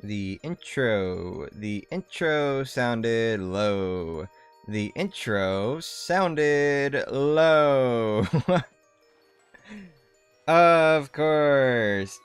The intro sounded low. The intro sounded low. Of course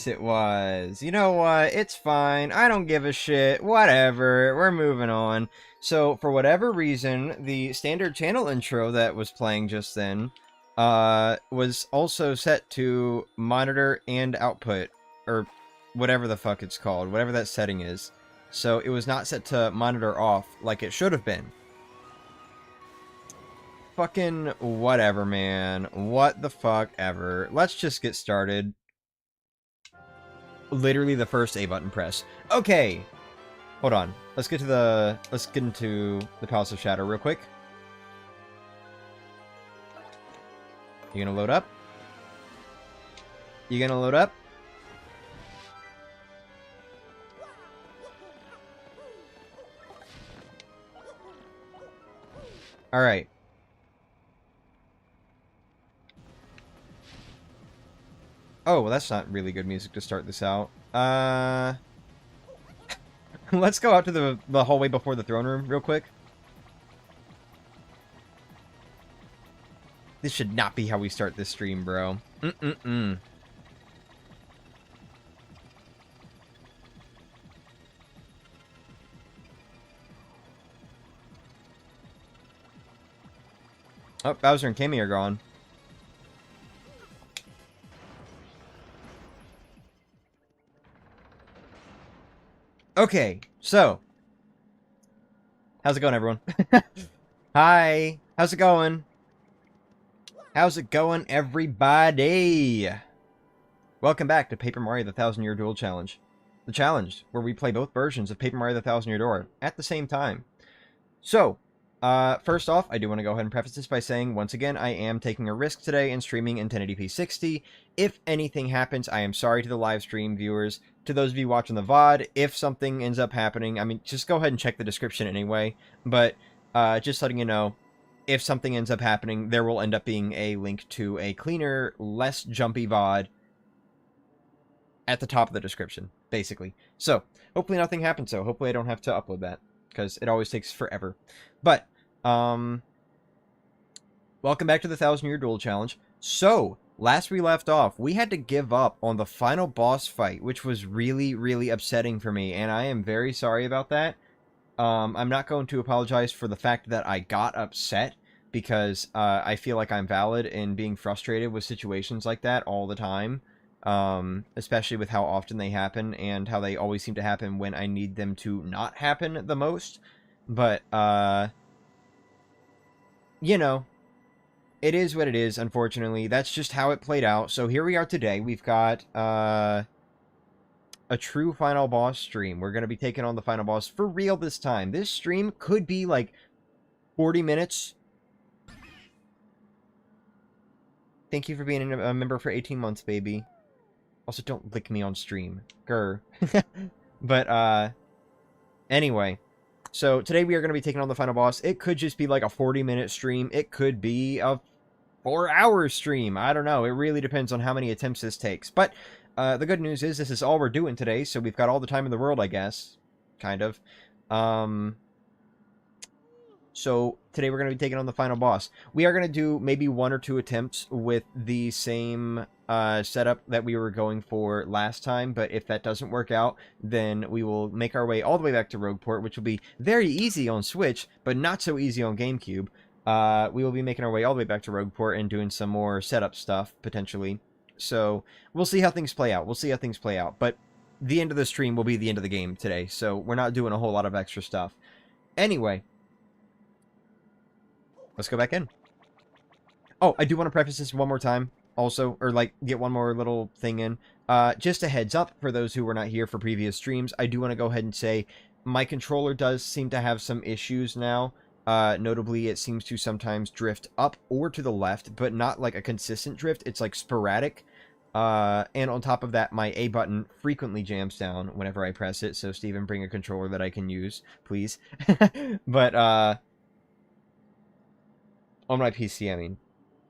it was. You know what? It's fine. I don't give a shit. Whatever. We're moving on. So, for whatever reason, the standard channel intro that was playing just then, was also set to monitor and output, or whatever the fuck it's called, whatever that setting is. So, it was not set to monitor off like it should have been. Fucking whatever, man. What the fuck ever. Let's just get started. Literally the first A button press. Okay. Hold on. Let's get into the Palace of Shadow real quick. You gonna load up? You gonna load up? Alright. Oh, well, that's not really good music to start this out. Let's go out to the hallway before the throne room real quick. This should not be how we start this stream, bro. Oh, Bowser and Cammy are gone. Okay, so. How's it going, everyone? Hi. How's it going? How's it going, everybody? Welcome back to Paper Mario the Thousand Year Duel Challenge. The challenge, where we play both versions of Paper Mario the Thousand Year Door at the same time. So, first off, I do want to go ahead and preface this by saying, once again, I am taking a risk today and streaming in 1080p 60. If anything happens, I am sorry to the live stream viewers. To those of you watching the VOD, if something ends up happening, I mean, just go ahead and check the description anyway. But, just letting you know, if something ends up happening, there will end up being a link to a cleaner, less jumpy VOD at the top of the description, basically. So, hopefully nothing happens, so hopefully I don't have to upload that, because it always takes forever. But, welcome back to the 1000 Year Duel Challenge. So, last we left off, we had to give up on the final boss fight, which was really, really upsetting for me, and I am very sorry about that. I'm not going to apologize for the fact that I got upset, because I feel like I'm valid in being frustrated with situations like that all the time, especially with how often they happen, and how they always seem to happen when I need them to not happen the most. But, you know, it is what it is, unfortunately. That's just how it played out. So here we are today. We've got, a true final boss stream. We're going to be taking on the final boss for real this time. This stream could be, like, 40 minutes. Thank you for being a member for 18 months, baby. Also, don't lick me on stream. Grr. But, anyway. So, today we are going to be taking on the final boss. It could just be like a 40-minute stream. It could be a 4-hour stream. I don't know. It really depends on how many attempts this takes. But, the good news is this is all we're doing today, so we've got all the time in the world, I guess. Kind of. So, today we're going to be taking on the final boss. We are going to do maybe 1 or 2 attempts with the same setup that we were going for last time, but if that doesn't work out, then we will make our way all the way back to Rogueport, which will be very easy on Switch, but not so easy on Gamecube. We will be making our way all the way back to Rogueport and doing some more setup stuff, potentially. So, we'll see how things play out. But the end of the stream will be the end of the game today, so we're not doing a whole lot of extra stuff. Anyway, let's go back in. Oh, I do want to preface this one more time. Also, or like, get one more little thing in. Just a heads up for those who were not here for previous streams, I do want to go ahead and say my controller does seem to have some issues now. Notably, it seems to sometimes drift up or to the left, but not like a consistent drift. It's like sporadic. And on top of that, my A button frequently jams down whenever I press it. So, Steven, bring a controller that I can use, please. But, on my PC, I mean.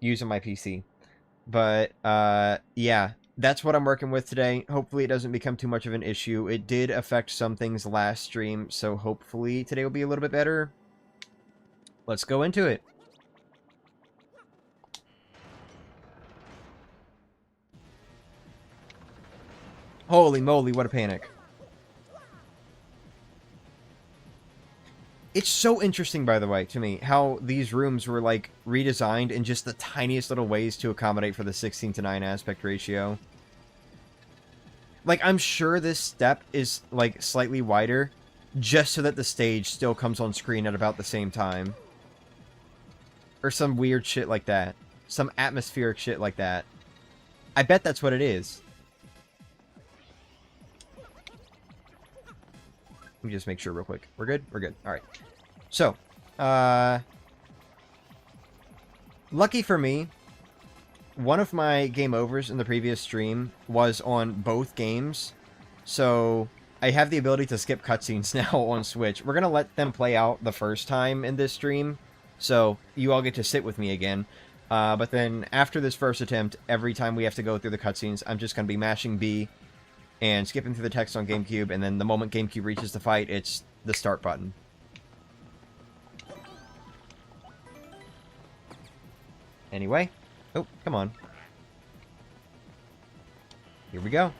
Using my PC. But, yeah. that's what I'm working with today. Hopefully it doesn't become too much of an issue. It did affect some things last stream, so hopefully today will be a little bit better. Let's go into it. Holy moly, what a panic. It's so interesting, by the way, to me, how these rooms were, like, redesigned in just the tiniest little ways to accommodate for the 16:9 aspect ratio. Like, I'm sure this step is, like, slightly wider, just so that the stage still comes on screen at about the same time. Or some weird shit like that. Some atmospheric shit like that. I bet that's what it is. Let me just make sure real quick. We're good? We're good. Alright. So, lucky for me, one of my game overs in the previous stream was on both games. So, I have the ability to skip cutscenes now on Switch. We're going to let them play out the first time in this stream. So, you all get to sit with me again. But then, after this first attempt, every time we have to go through the cutscenes, I'm just going to be mashing B and skipping through the text on GameCube, and then the moment GameCube reaches the fight, it's the start button. Anyway. Oh, come on. Here we go.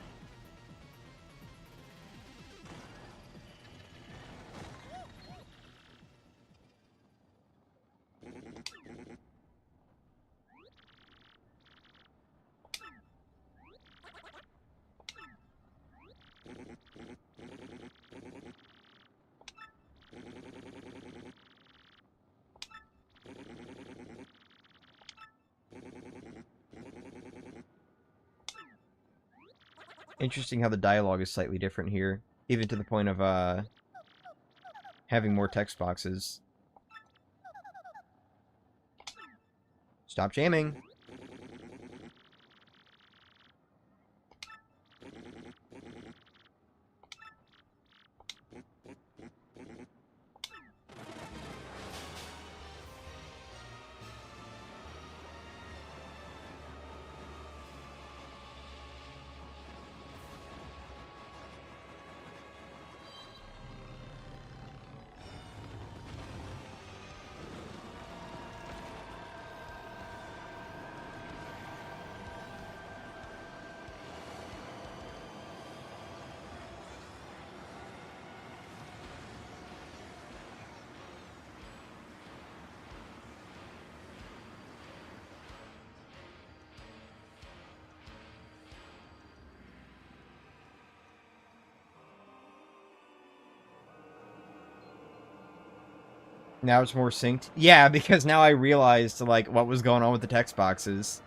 Interesting how the dialogue is slightly different here, even to the point of having more text boxes. Stop jamming. Now it's more synced? Yeah, because now I realized, like, what was going on with the text boxes.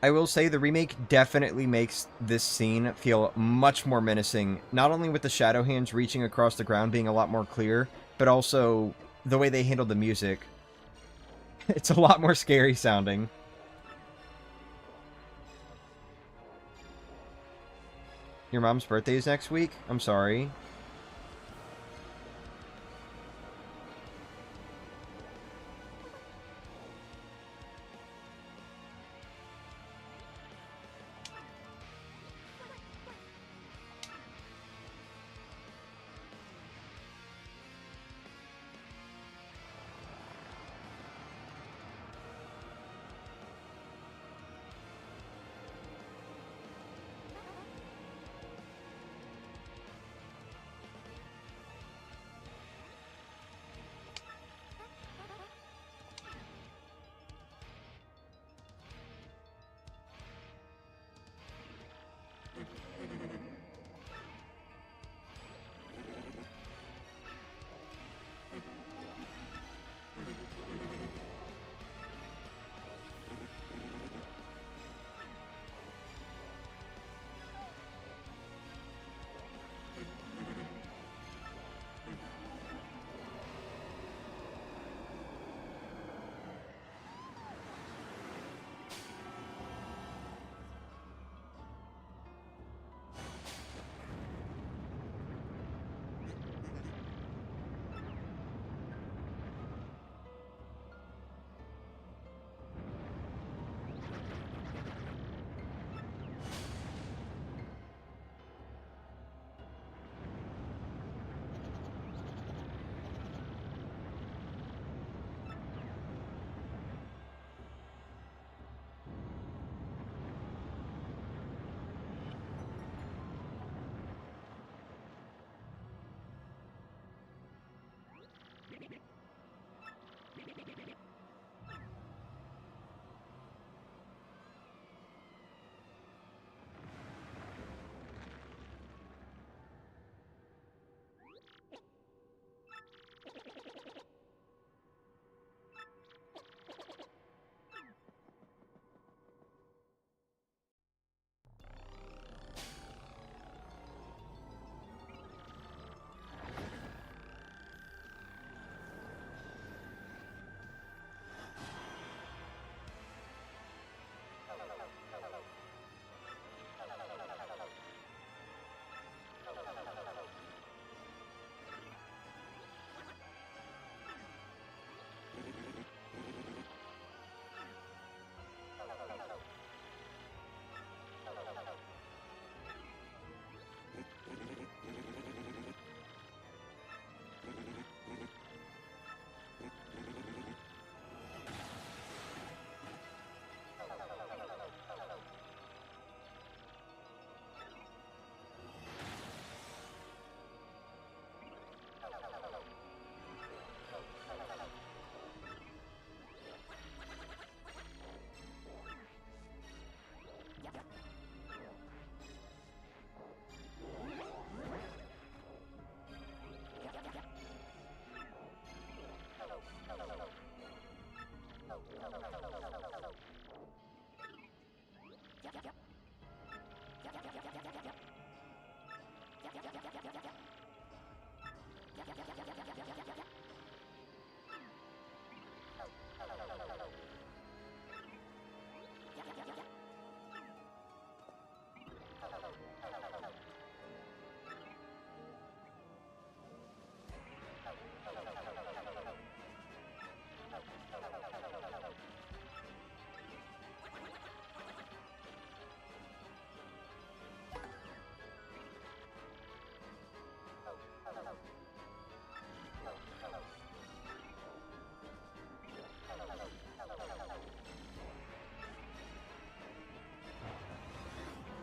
I will say the remake definitely makes this scene feel much more menacing, not only with the shadow hands reaching across the ground being a lot more clear, but also the way they handle the music. It's a lot more scary sounding. Your mom's birthday is next week? I'm sorry.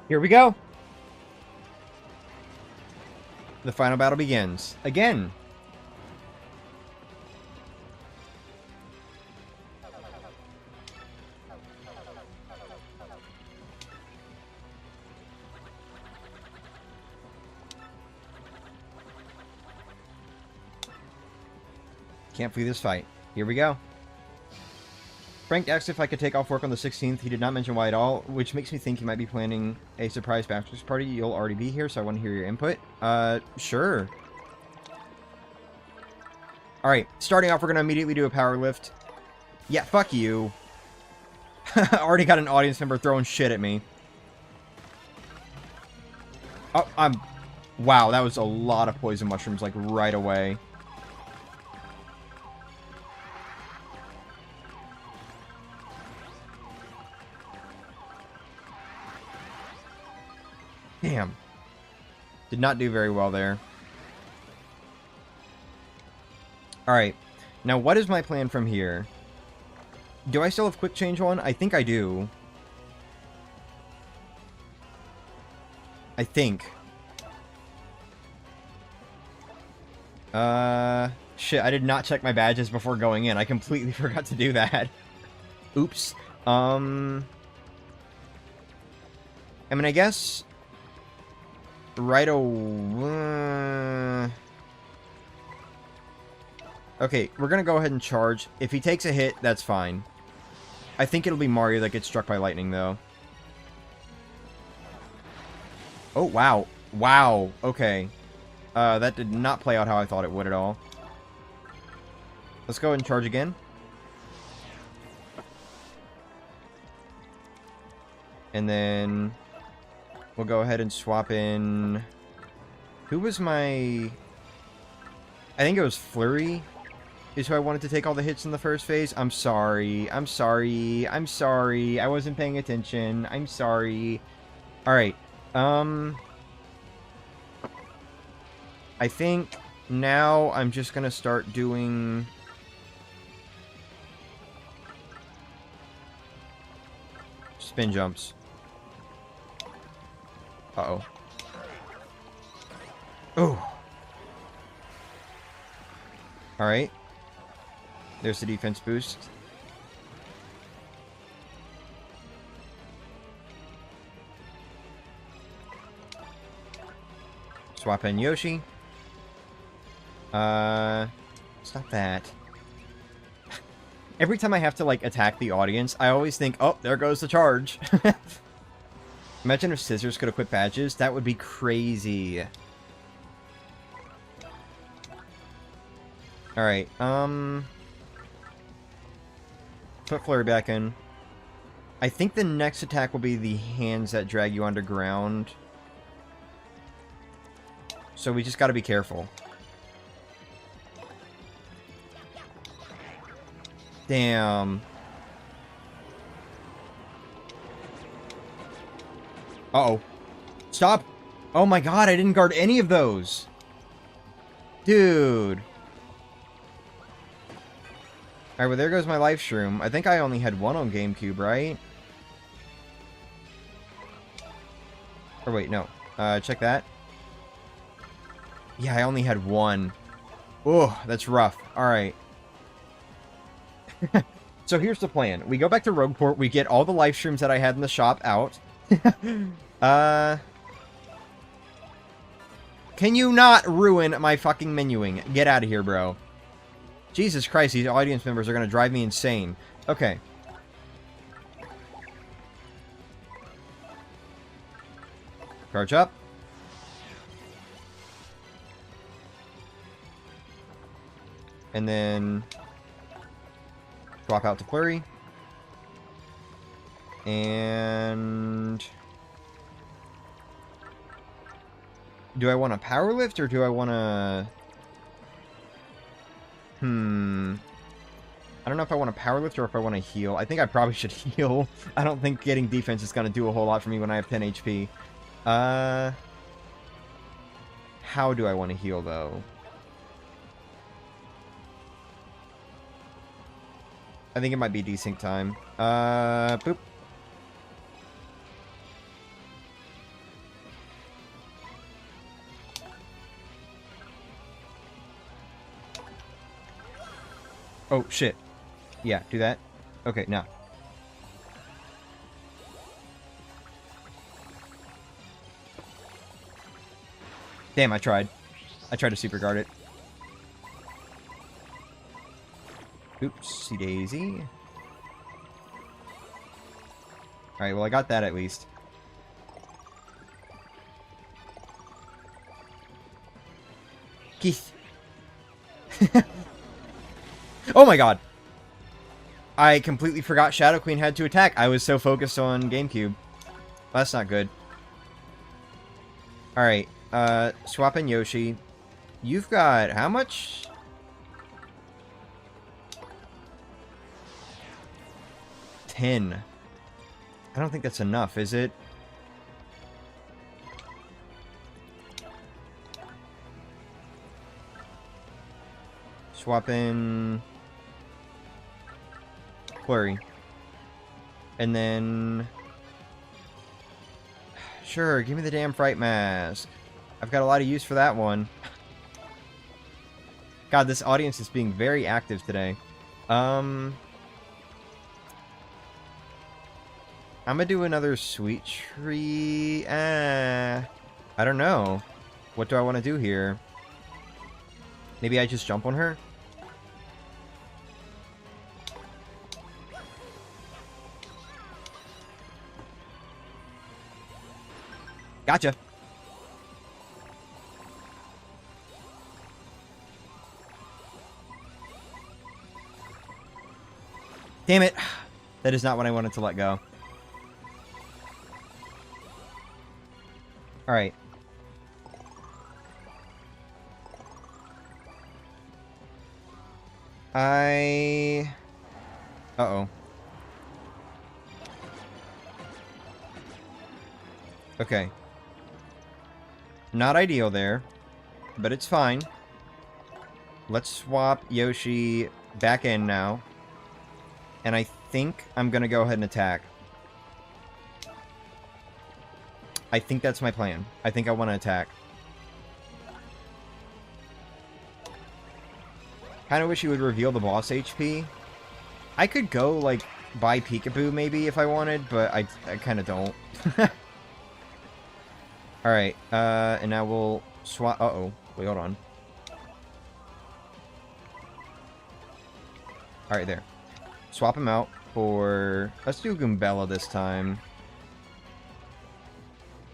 Here we go. The final battle begins. Again. Can't flee this fight. Here we go. Frank asked if I could take off work on the 16th. He did not mention why at all, which makes me think he might be planning a surprise bachelor's party. You'll already be here, so I want to hear your input. Sure. Alright, starting off, we're going to immediately do a power lift. Yeah, fuck you. Already got an audience member throwing shit at me. Oh, wow, that was a lot of poison mushrooms, like, right away. Damn. Did not do very well there. Alright. Now, what is my plan from here? Do I still have quick change on? I think I do. I think. Shit, I did not check my badges before going in. I completely forgot to do that. Oops. I mean, I guess... right away... Okay, we're gonna go ahead and charge. If he takes a hit, that's fine. I think it'll be Mario that gets struck by lightning, though. Oh, wow. Wow. Okay. That did not play out how I thought it would at all. Let's go ahead and charge again. And then... we'll go ahead and swap in... who was my... I think it was Flurry is who I wanted to take all the hits in the first phase. I'm sorry. I'm sorry. I'm sorry. I wasn't paying attention. I'm sorry. Alright. I think now I'm just gonna start doing... spin jumps. Uh-oh. Oh. Alright. There's the defense boost. Swap in Yoshi. Stop that. Every time I have to, like, attack the audience, I always think, oh, there goes the charge. Imagine if Scissors could equip badges. That would be crazy. Alright, put Flurry back in. I think the next attack will be the hands that drag you underground. So we just gotta be careful. Damn. Uh-oh. Stop! Oh my god, I didn't guard any of those! Dude. Alright, well there goes my life shroom. I think I only had one on GameCube, right? Or wait, no. Check that. Yeah, I only had one. Oh, that's rough. Alright. So here's the plan. We go back to Rogueport, we get all the life streams that I had in the shop out. Can you not ruin my fucking menuing? Get out of here, bro. Jesus Christ, these audience members are gonna drive me insane. Okay. Charge up. And then... swap out to Flurry. And... do I want a power lift or do I want to... I don't know if I want a power lift or if I want to heal. I think I probably should heal. I don't think getting defense is going to do a whole lot for me when I have 10 HP. How do I want to heal, though? I think it might be desync time. Boop. Oh, shit. Yeah, do that. Okay, now. Damn, I tried. I tried to super guard it. Oopsie daisy. Alright, well, I got that at least. Keith. Oh my god. I completely forgot Shadow Queen had to attack. I was so focused on Gamecube. Well, that's not good. Alright, swap in Yoshi. You've got how much? 10. I don't think that's enough, is it? Swap in Flurry. And then... Sure, give me the damn Fright Mask. I've got a lot of use for that one. God, this audience is being very active today. I'm gonna do another Sweet Tree. I don't know. What do I want to do here? Maybe I just jump on her? Gotcha. Damn it. That is not what I wanted to let go. Alright. Uh-oh. Okay. Not ideal there, but it's fine. Let's swap Yoshi back in now. And I think I'm going to go ahead and attack. I think that's my plan. I think I want to attack. Kind of wish you would reveal the boss HP. I could go, like, buy Peekaboo maybe if I wanted, but I kind of don't. Alright, and now we'll swap... Uh-oh. Wait, hold on. Alright, there. Swap him out for... Let's do Goombella this time.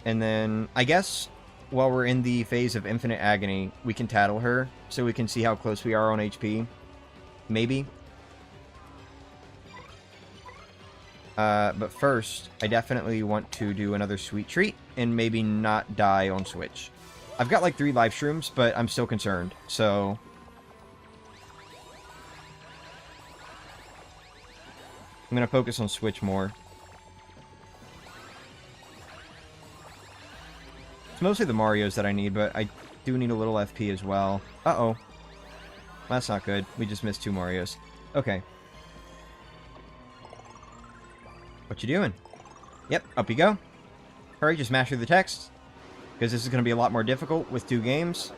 And then, I guess, while we're in the phase of Infinite Agony, we can tattle her, so we can see how close we are on HP. Maybe. But first, I definitely want to do another Sweet Treat, and maybe not die on Switch. I've got like 3 live streams, but I'm still concerned, so... I'm gonna focus on Switch more. It's mostly the Marios that I need, but I do need a little FP as well. Uh-oh. That's not good. We just missed 2 Marios. Okay. What you doing? Yep, up you go. Hurry, just mash through the text. Because this is going to be a lot more difficult with 2 games.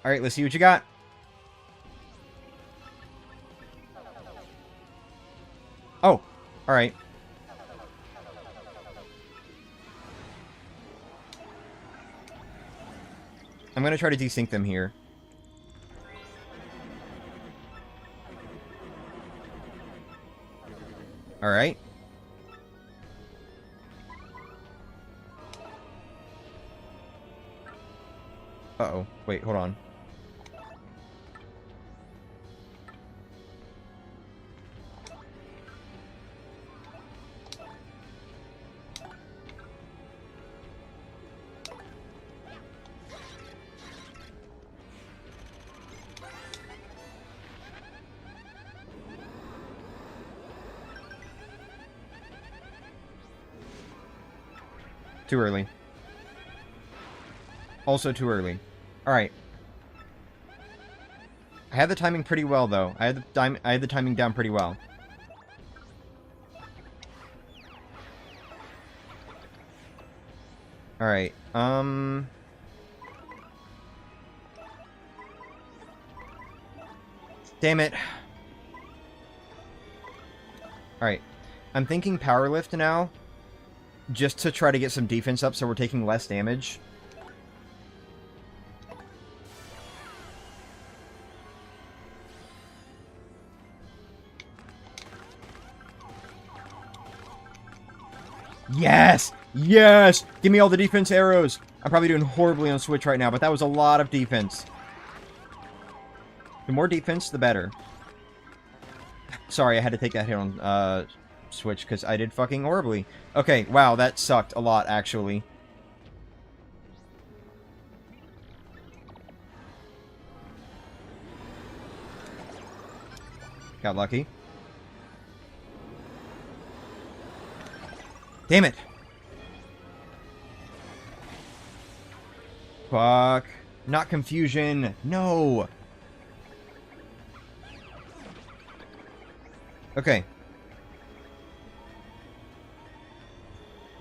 Alright, let's see what you got. Oh, alright. I'm going to try to desync them here. Alright. Uh-oh. Wait, hold on. Too early. Also too early. Alright. I had the timing pretty well, though. I had the timing down pretty well. Alright, Damn it. Alright. I'm thinking power lift now. Just to try to get some defense up so we're taking less damage. Yes! Yes! Give me all the defense arrows! I'm probably doing horribly on Switch right now, but that was a lot of defense. The more defense, the better. Sorry, I had to take that hit on Switch, because I did fucking horribly. Okay, wow, that sucked a lot, actually. Got lucky. Damn it! Fuck. Not confusion. No! Okay.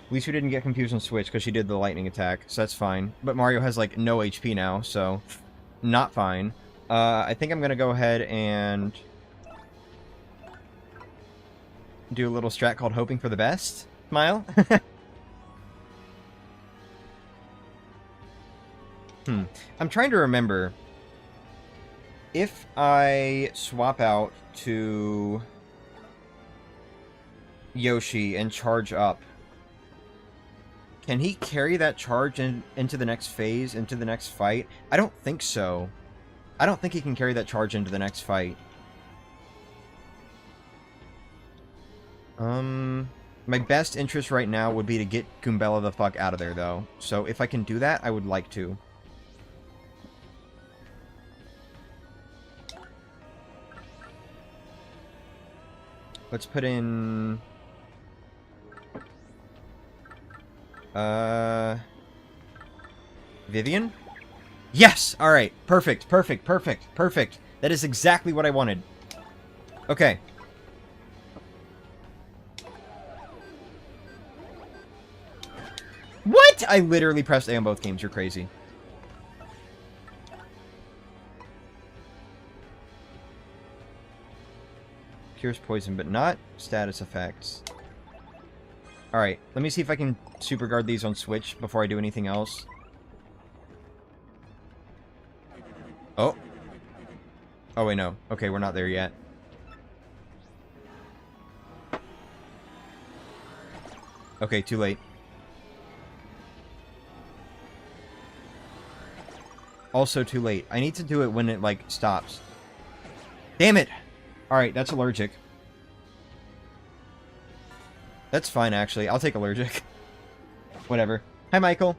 At least we didn't get confused on Switch, because she did the lightning attack, so that's fine. But Mario has, like, no HP now, so... not fine. I think I'm gonna go ahead and... do a little strat called Hoping for the Best. Smile. I'm trying to remember... if I swap out to... Yoshi and charge up, can he carry that charge into the next phase, into the next fight? I don't think so. I don't think he can carry that charge into the next fight. My best interest right now would be to get Goombella the fuck out of there, though. So if I can do that, I would like to. Let's put in... Vivian? Yes! Alright. Perfect, perfect, perfect, perfect. That is exactly what I wanted. Okay. What?! I literally pressed A on both games. You're crazy. Cures poison, but not status effects. Alright, let me see if I can super guard these on Switch before I do anything else. Oh. Oh, wait, no. Okay, we're not there yet. Okay, too late. Also too late. I need to do it when it, like, stops. Damn it! Alright, that's allergic. That's fine, actually. I'll take allergic. Whatever. Hi, Michael.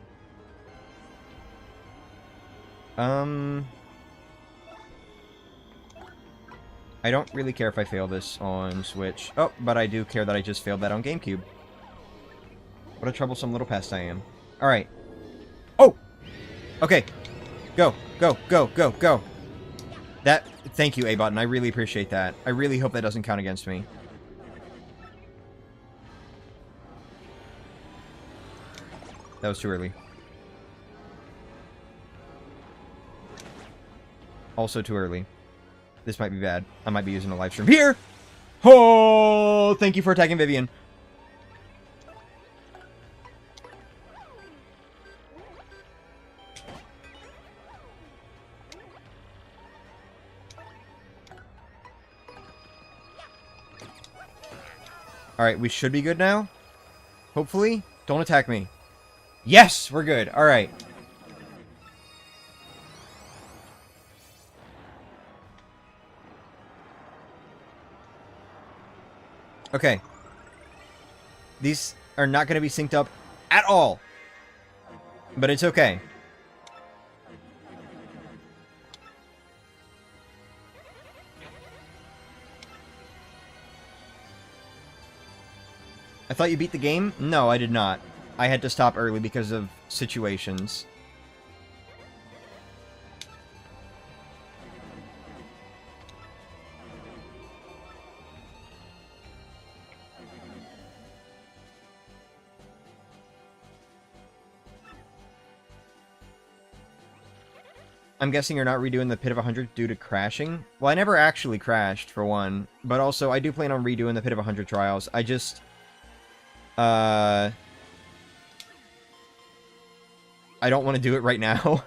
I don't really care if I fail this on Switch. Oh, but I do care that I just failed that on Gamecube. What a troublesome little pest I am. Alright. Oh! Okay. Go, go, go, go, go. That... Thank you, A-Button. I really appreciate that. I really hope that doesn't count against me. That was too early. Also too early. This might be bad. I might be using a live stream here! Oh! Thank you for attacking Vivian. Alright, we should be good now. Hopefully. Don't attack me. Yes! We're good. Alright. Okay. These are not going to be synced up at all. But it's okay. I thought you beat the game? No, I did not. I had to stop early because of situations. I'm guessing you're not redoing the Pit of 100 due to crashing? Well, I never actually crashed, for one. But also, I do plan on redoing the Pit of 100 trials. I just... I don't want to do it right now.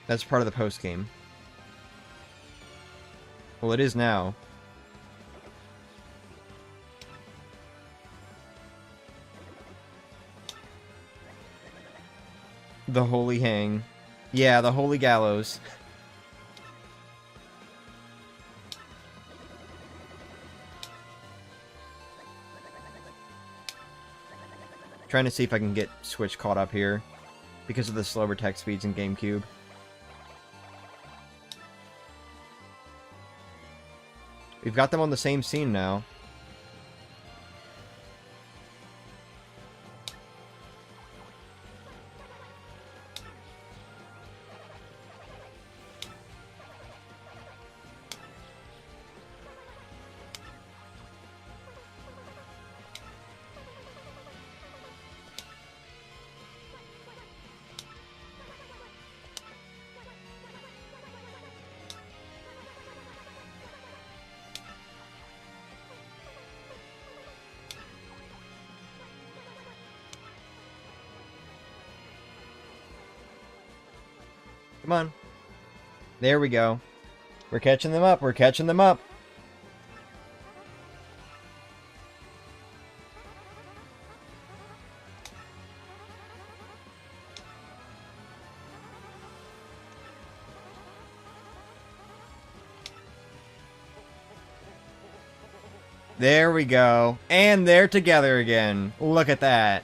That's part of the post-game. Well, it is now. The Holy Hang. Yeah, the Holy Gallows. Trying to see if I can get Switch caught up here because of the slower text speeds in GameCube. We've got them on the same scene now. Come on. There we go. We're catching them up. We're catching them up. There we go. And they're together again. Look at that.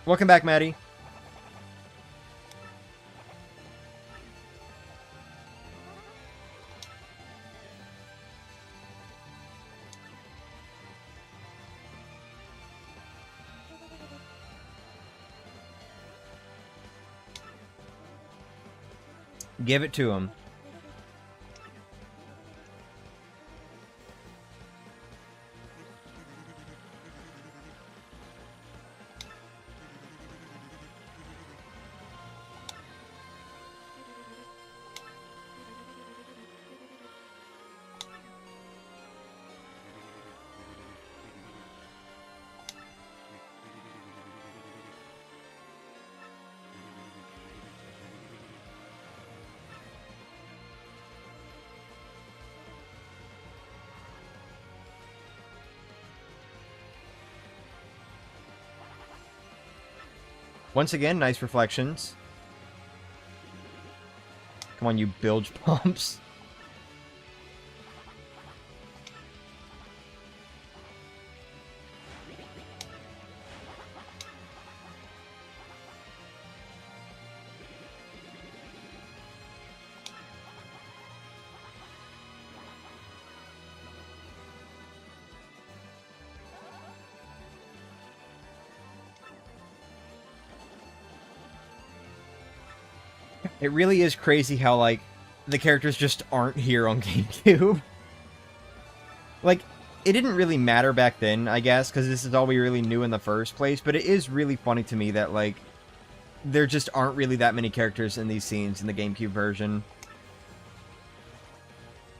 Welcome back, Maddie. Give it to him. Once again, nice reflections. Come on, you bilge pumps. It really is crazy how, like, the characters just aren't here on GameCube. Like, it didn't really matter back then, I guess, because this is all we really knew in the first place, but it is really funny to me that, like, there just aren't really that many characters in these scenes in the GameCube version.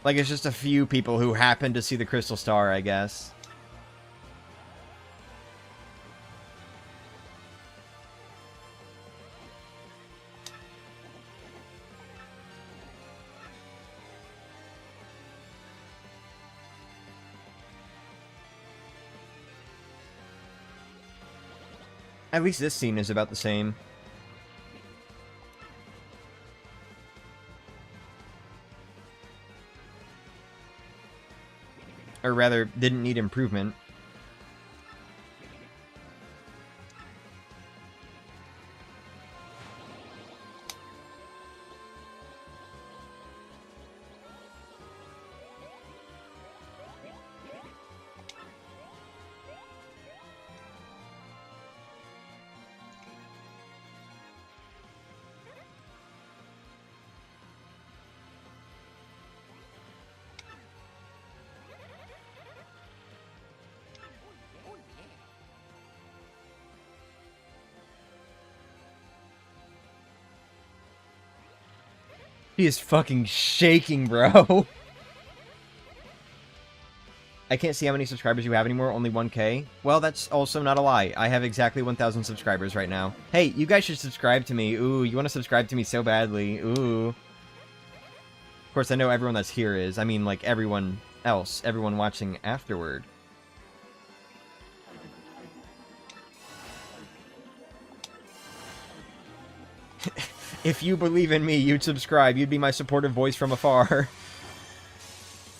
Like, it's just a few people who happen to see the Crystal Star, I guess. At least this scene is about the same. Or rather, didn't need improvement. He is fucking shaking, bro. I can't see how many subscribers you have anymore, only 1K. Well, that's also not a lie. I have exactly 1,000 subscribers right now. Hey, you guys should subscribe to me. Ooh, you want to subscribe to me so badly. Ooh. Of course, I know everyone that's here is. I mean, like, everyone else. Everyone watching afterward. If you believe in me, you'd subscribe. You'd be my supportive voice from afar.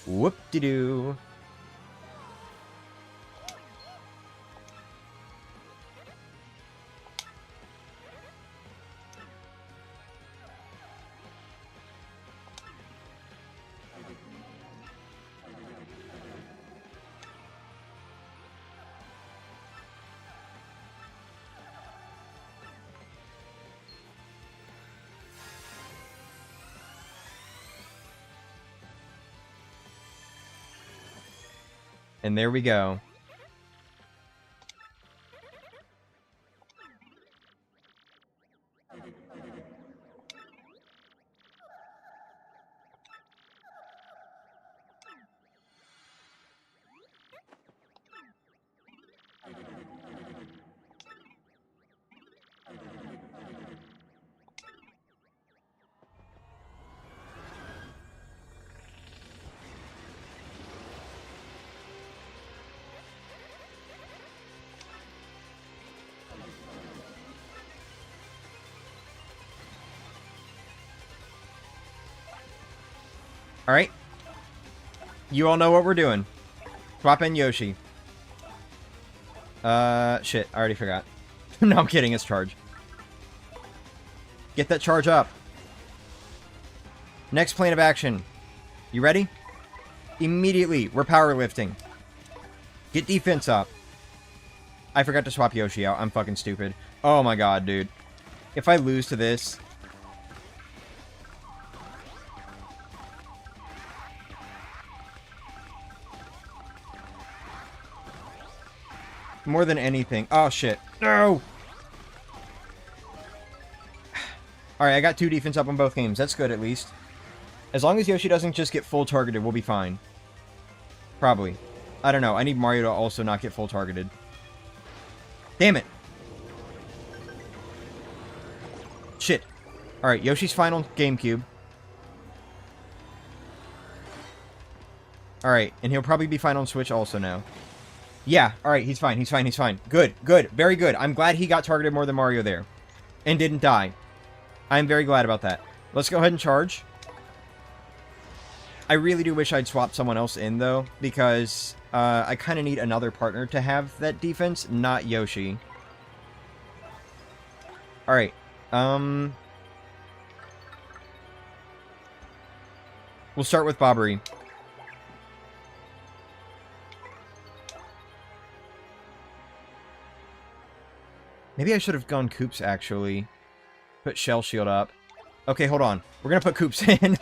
Whoop-de-doo. And there we go. Alright. You all know what we're doing. Swap in Yoshi. Shit. I already forgot. No, I'm kidding. It's charge. Get that charge up. Next plane of action. You ready? Immediately, we're powerlifting. Get defense up. I forgot to swap Yoshi out. I'm fucking stupid. Oh my god, dude. If I lose to this... More than anything. Oh, shit. No! Alright, I got 2 defense up on both games. That's good, at least. As long as Yoshi doesn't just get full targeted, we'll be fine. Probably. I don't know. I need Mario to also not get full targeted. Damn it! Shit. Alright, Yoshi's final Gamecube. Alright, and he'll probably be fine on Switch also now. Yeah, alright, he's fine, he's fine, he's fine. Good, good, very good. I'm glad he got targeted more than Mario there. And didn't die. I'm very glad about that. Let's go ahead and charge. I really do wish I'd swapped someone else in, though, because I kind of need another partner to have that defense, not Yoshi. Alright, we'll start with Bobbery. Maybe I should have gone Koops, actually. Put Shell Shield up. Okay, hold on. We're gonna put Koops in.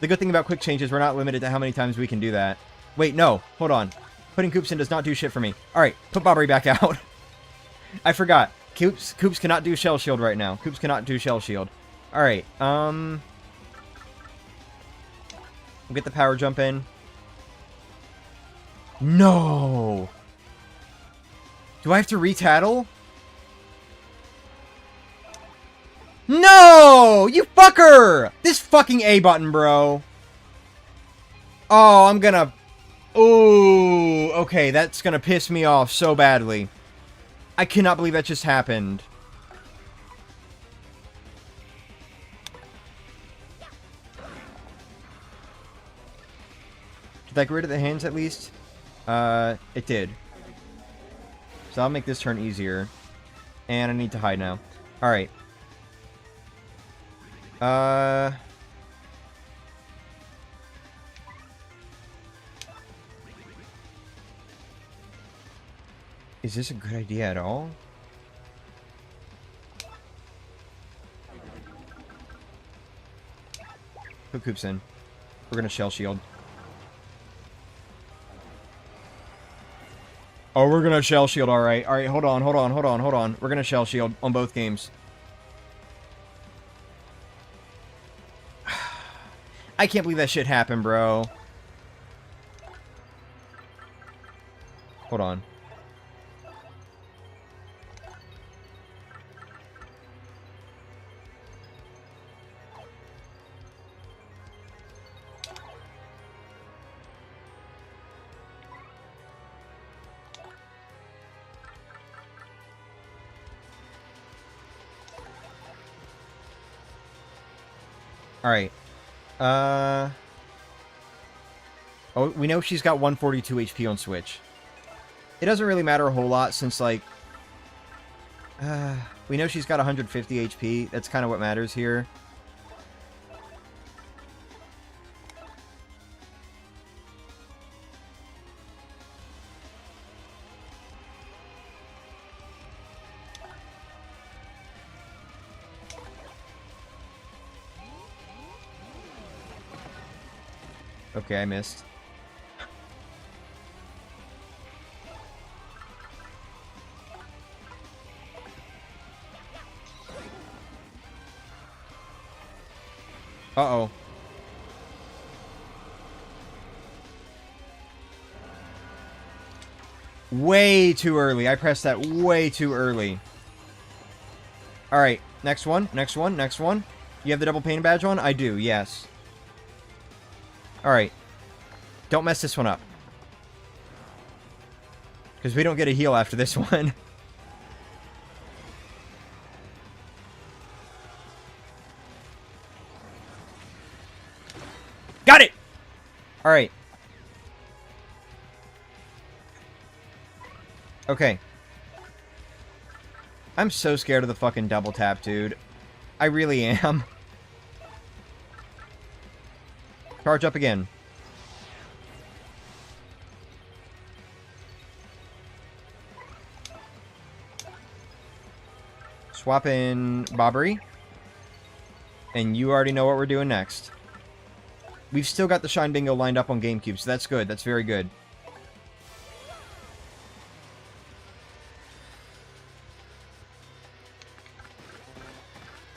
The good thing about quick change is we're not limited to how many times we can do that. Wait, no. Hold on. Putting Koops in does not do shit for me. Alright, put Bobbery back out. I forgot. Koops cannot do Shell Shield right now. Koops cannot do Shell Shield. Alright, we'll get the power jump in. No! Do I have to re-tattle? No! You fucker! This fucking A button, bro. Oh, I'm gonna... Ooh, okay, that's gonna piss me off so badly. I cannot believe that just happened. Did that get rid of the hands at least? It did. So I'll make this turn easier. And I need to hide now. Alright. Is this a good idea at all? Put Koops in. We're gonna Shell Shield. Oh, we're gonna Shell Shield, alright. Alright, hold on. We're gonna Shell Shield on both games. I can't believe that shit happened, bro. Hold on. Alright. Oh, we know she's got 142 HP on Switch. It doesn't really matter a whole lot since, like... we know she's got 150 HP. That's kind of what matters here. Okay, I missed. Uh-oh. Way too early. I pressed that way too early. Alright, next one, next one, next one. You have the double pain badge on? I do, yes. Alright. Don't mess this one up. Because we don't get a heal after this one. Got it! Alright. Okay. I'm so scared of the fucking double tap, dude. I really am. Charge up again. Swap in Bobbery. And you already know what we're doing next. We've still got the Shine Bingo lined up on Gamecube, so that's good. That's very good.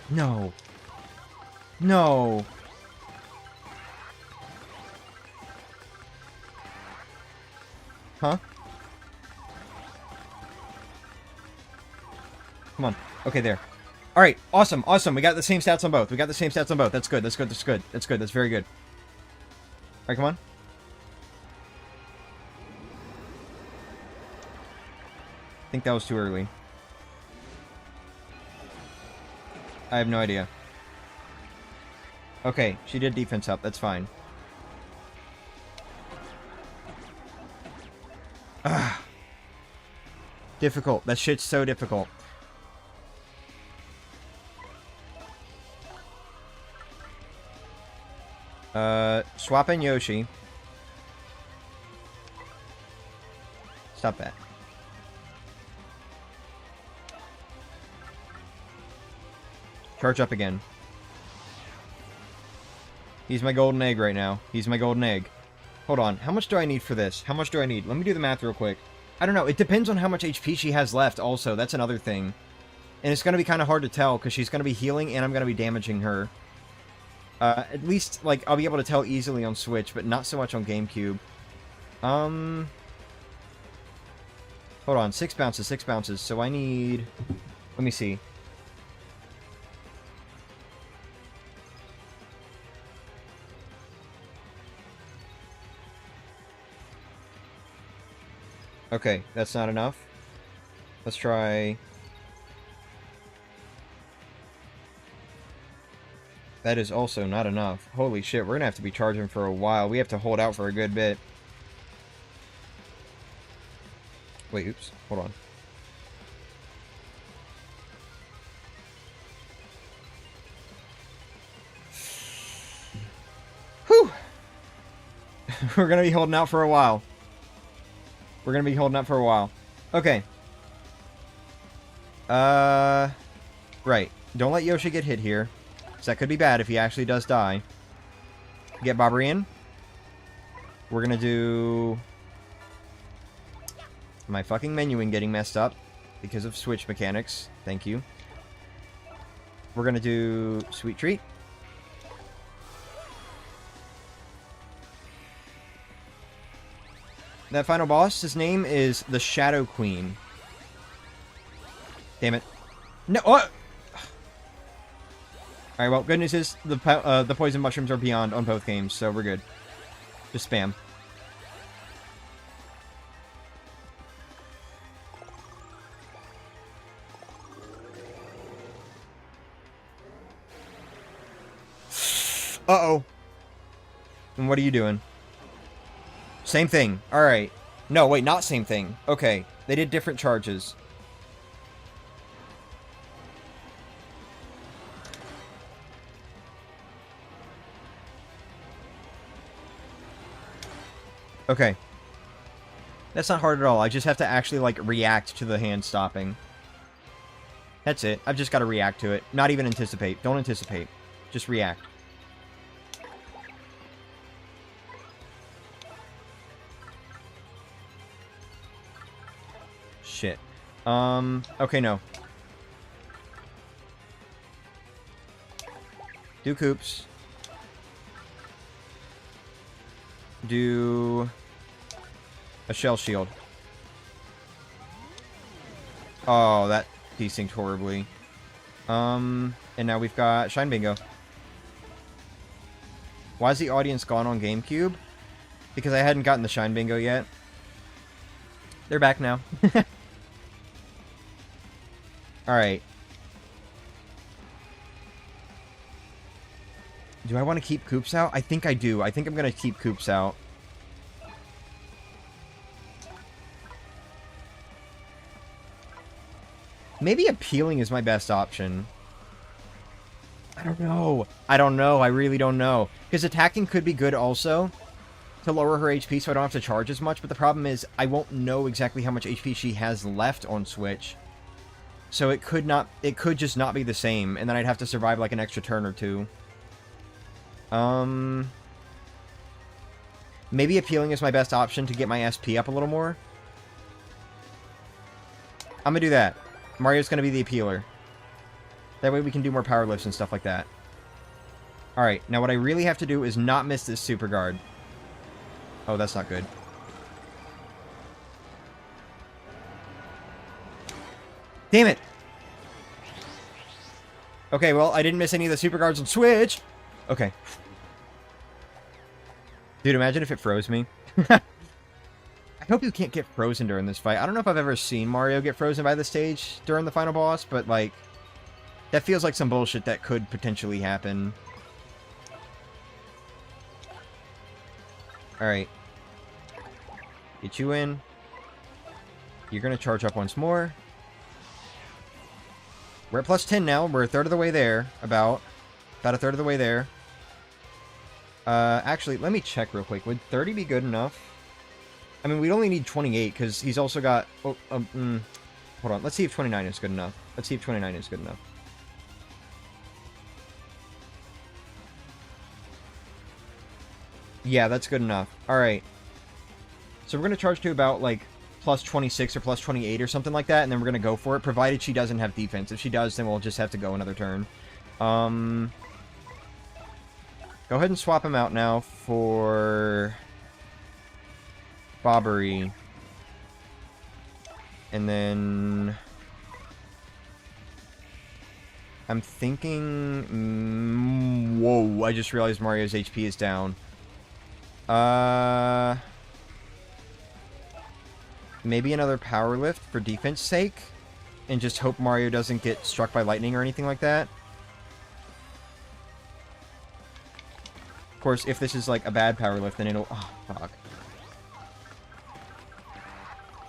No. No. Huh? Come on. Okay, there. Alright, awesome, awesome. We got the same stats on both. We got the same stats on both. That's good, that's good, that's good. That's good, that's very good. Alright, come on. I think that was too early. I have no idea. Okay, she did defense up. That's fine. Ugh. Difficult. That shit's so difficult. Swap in Yoshi. Stop that. Charge up again. He's my golden egg right now. He's my golden egg. Hold on. How much do I need for this? How much do I need? Let me do the math real quick. I don't know. It depends on how much HP she has left also. That's another thing. And it's going to be kind of hard to tell because she's going to be healing and I'm going to be damaging her. At least, like, I'll be able to tell easily on Switch, but not so much on GameCube. Hold on. 6 bounces, 6 bounces. So I need... Let me see. Okay, that's not enough. Let's try... That is also not enough. Holy shit, we're gonna have to be charging for a while. We have to hold out for a good bit. Wait, oops. Hold on. Whew! We're gonna be holding out for a while. We're gonna be holding out for a while. Okay. Right. Don't let Yoshi get hit here. Because that could be bad if he actually does die. Get Bobbery in. We're gonna do... My fucking menuing getting messed up. Because of Switch mechanics. Thank you. We're gonna do Sweet Treat. That final boss, his name is the Shadow Queen. Damn it. No, what? Alright, well, good news is the poison mushrooms are beyond on both games, so we're good. Just spam. Uh-oh. And what are you doing? Same thing. Alright. No, wait, not same thing. Okay. They did different charges. Okay. That's not hard at all. I just have to actually, like, react to the hand stopping. That's it. I've just got to react to it. Not even anticipate. Don't anticipate. Just react. Shit. Okay, no. Do Coops. Do a shell shield. Oh, that desynced horribly. And now we've got Shine Bingo. Why is the audience gone on GameCube? Because I hadn't gotten the Shine Bingo yet. They're back now. Alright. Do I want to keep Coops out? I think I do. I think I'm going to keep Coops out. Maybe appealing is my best option. I don't know. I don't know. I really don't know. Because attacking could be good also to lower her HP so I don't have to charge as much. But the problem is I won't know exactly how much HP she has left on Switch. So it could just not be the same. And then I'd have to survive like an extra turn or two. Maybe appealing is my best option to get my SP up a little more. I'm gonna do that. Mario's gonna be the appealer. That way we can do more power lifts and stuff like that. Alright, now what I really have to do is not miss this super guard. Oh, that's not good. Damn it! Okay, well, I didn't miss any of the super guards on Switch! Okay. Dude, imagine if it froze me. I hope you can't get frozen during this fight. I don't know if I've ever seen Mario get frozen by the stage during the final boss, but, like, that feels like some bullshit that could potentially happen. Alright. Get you in. You're gonna charge up once more. We're at plus 10 now. We're a third of the way there. About a third of the way there. Actually, let me check real quick. Would 30 be good enough? I mean, we'd only need 28, because he's also got... Oh, hold on. Let's see if 29 is good enough. Let's see if 29 is good enough. Yeah, that's good enough. Alright. So we're going to charge to about, like, plus 26 or plus 28 or something like that, and then we're going to go for it, provided she doesn't have defense. If she does, then we'll just have to go another turn. Go ahead and swap him out now for Bobbery. And then I'm thinking... whoa, I just realized Mario's HP is down. Maybe another power lift for defense sake. And just hope Mario doesn't get struck by lightning or anything like that. Of course, if this is like a bad power lift, then it'll... Oh, fuck.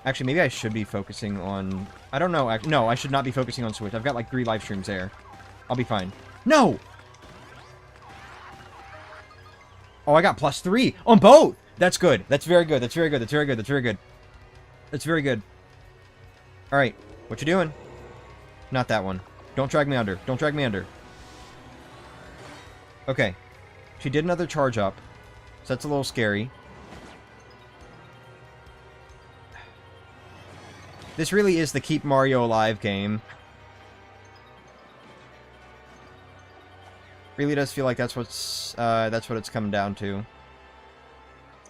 Actually, maybe I should be focusing on... I don't know. No, I should not be focusing on Switch. I've got like 3 live streams there. I'll be fine. No! Oh, I got plus 3 on both! That's good. That's very good. That's very good. That's very good. That's very good. That's very good. Alright. What you doing? Not that one. Don't drag me under. Don't drag me under. Okay. She did another charge up. So that's a little scary. This really is the keep Mario alive game. Really does feel like that's what it's coming down to.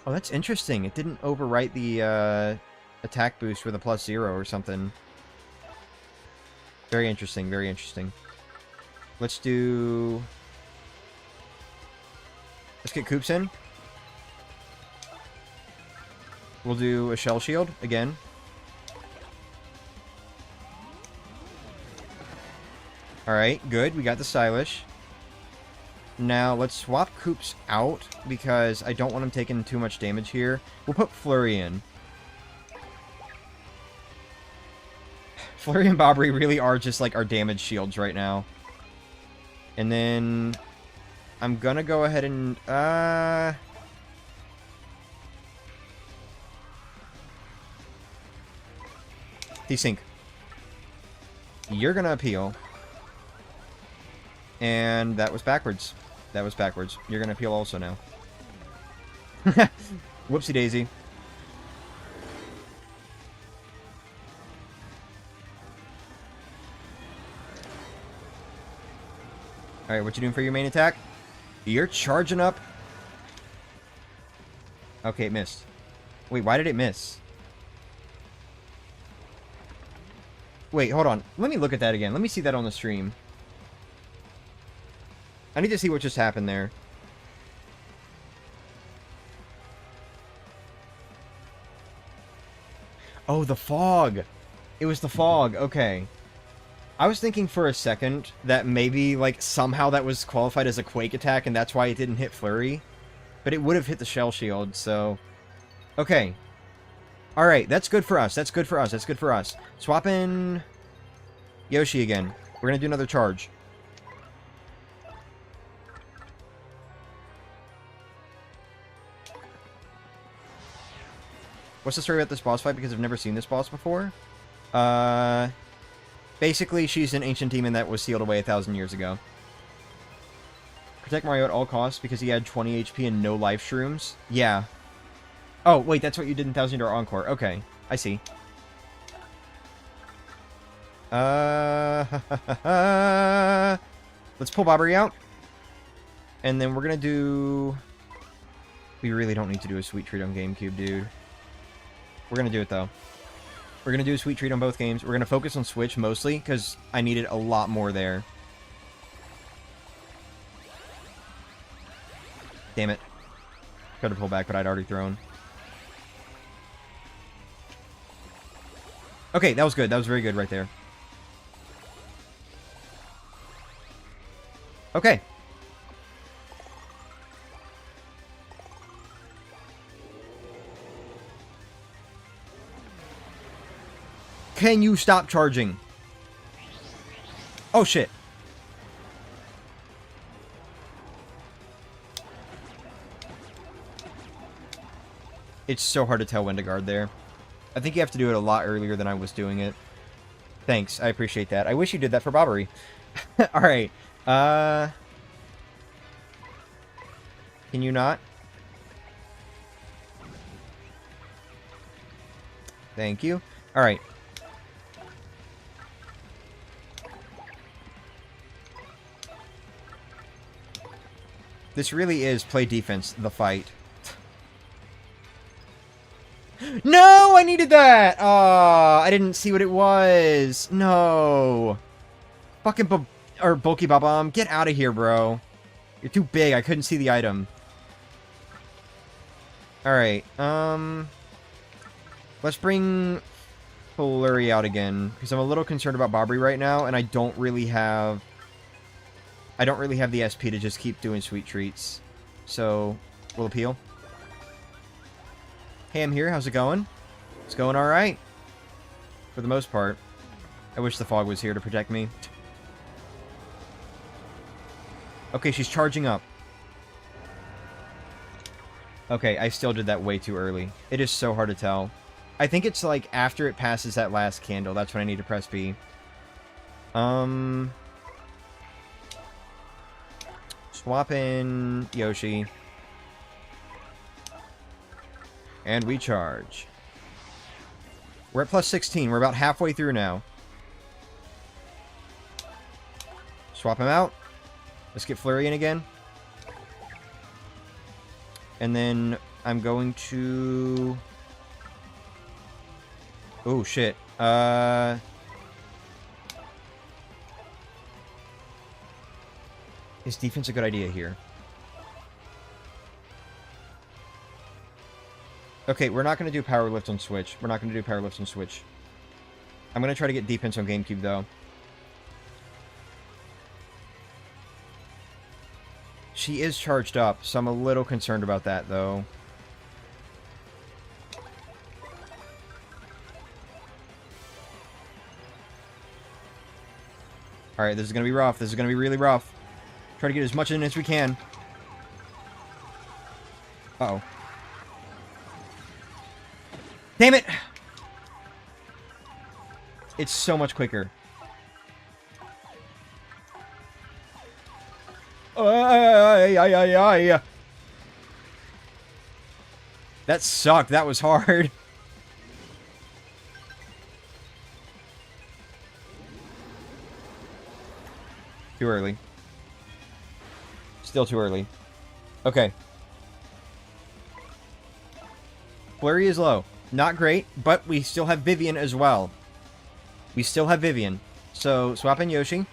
Oh, that's interesting. It didn't overwrite the attack boost with a +0 or something. Very interesting, very interesting. Let's get Coops in. We'll do a Shell Shield again. Alright, good. We got the Stylish. Now, let's swap Coops out, because I don't want him taking too much damage here. We'll put Flurry in. Flurry and Bobbery really are just, like, our damage shields right now. And then... I'm gonna go ahead and... Desync. You're gonna appeal. And that was backwards. That was backwards. You're gonna appeal also now. Whoopsie daisy. Alright, what you doing for your main attack? You're charging up. Okay, it missed. Wait, why did it miss? Wait, hold on. Let me look at that again. Let me see that on the stream. I need to see what just happened there. Oh, the fog. It was the fog. Okay. I was thinking for a second that maybe, like, somehow that was qualified as a Quake attack, and that's why it didn't hit Flurry. But it would have hit the Shell Shield, so... Okay. Alright, that's good for us. That's good for us. That's good for us. Swap in... Yoshi again. We're gonna do another charge. What's the story about this boss fight? Because I've never seen this boss before. Basically, she's an ancient demon that was sealed away 1,000 years ago. Protect Mario at all costs because he had 20 HP and no life shrooms. Yeah. Oh, wait, that's what you did in 1,000 Year Encore. Okay, I see. Let's pull Bobbery out. And then we're gonna do... We really don't need to do a Sweet Treat on GameCube, dude. We're gonna do it, though. We're gonna do a Sweet Treat on both games. We're gonna focus on Switch, mostly, because I needed a lot more there. Damn it. Tried to pull back, but I'd already thrown. Okay, that was good. That was very good right there. Okay. Can you stop charging? Oh, shit. It's so hard to tell when to guard there. I think you have to do it a lot earlier than I was doing it. Thanks, I appreciate that. I wish you did that for Bobbery. Alright. Can you not? Thank you. Alright. This really is play defense, the fight. No! I needed that! Aw, I didn't see what it was. No. Fucking Bulky Bob-omb, get out of here, bro. You're too big. I couldn't see the item. Alright, let's bring Flurry out again, because I'm a little concerned about Bobbery right now, and I don't really have the SP to just keep doing Sweet Treats. So, we'll appeal. Hey, I'm here. How's it going? It's going alright. For the most part. I wish the fog was here to protect me. Okay, she's charging up. Okay, I still did that way too early. It is so hard to tell. I think it's like after it passes that last candle. That's when I need to press B. Swap in Yoshi. And we charge. We're at plus 16. We're about halfway through now. Swap him out. Let's get Flurry in again. And then I'm going to... Oh, shit. Is defense a good idea here? Okay, we're not going to do power lift on Switch. We're not going to do power lift on Switch. I'm going to try to get defense on GameCube, though. She is charged up, so I'm a little concerned about that, though. Alright, this is going to be rough. This is going to be really rough. Try to get as much in as we can. Uh-oh. Damn it! It's so much quicker. That sucked. That was hard. Too early. Still too early. Okay. Flurry is low. Not great, but we still have Vivian as well. We still have Vivian. So, swap in Yoshi.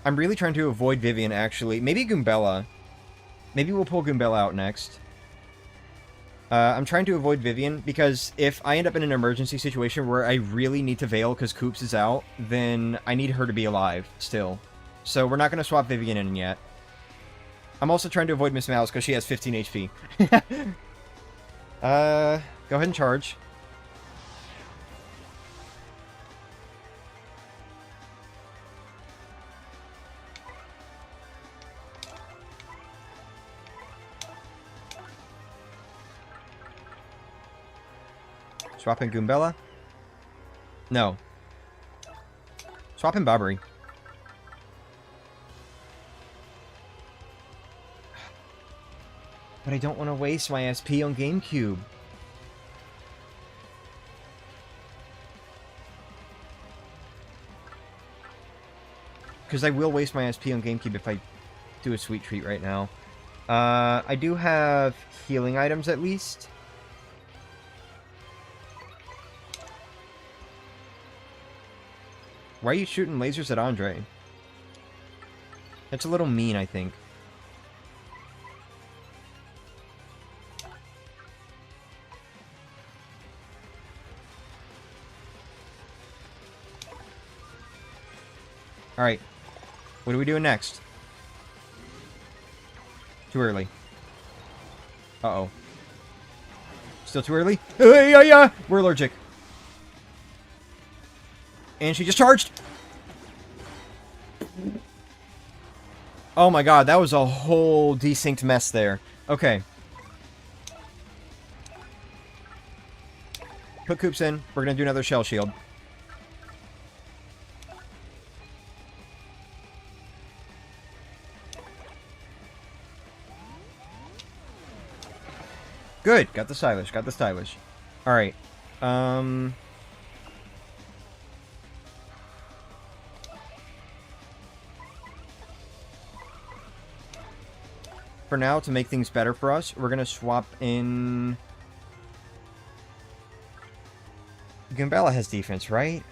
I'm really trying to avoid Vivian, actually. Maybe Goombella. Maybe we'll pull Goombella out next. I'm trying to avoid Vivian, because if I end up in an emergency situation where I really need to Veil because Koops is out, then I need her to be alive, still. So we're not going to swap Vivian in yet. I'm also trying to avoid Miss Mouse because she has 15 HP. Go ahead and charge. Swap in Goombella? No. Swap in Bobbery. But I don't want to waste my SP on GameCube. Because I will waste my SP on GameCube if I do a Sweet Treat right now. I do have healing items at least. Why are you shooting lasers at Andre? That's a little mean, I think. Alright. What are we doing next? Too early. Uh-oh. Still too early? We're allergic. And she just charged! Oh my god, that was a whole desynced mess there. Okay. Put Koops in. We're gonna do another Shell Shield. Good! Got the stylish, got the stylish. Alright. For now, to make things better for us, we're gonna swap in... Goombella has defense, right?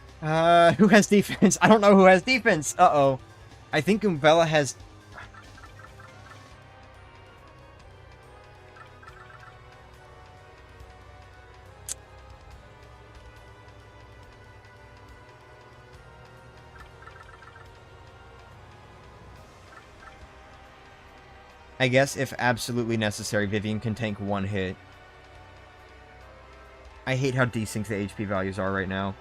Who has defense? I don't know who has defense! Uh-oh. I think Goombella has... I guess, if absolutely necessary, Vivian can tank one hit. I hate how desynced the HP values are right now.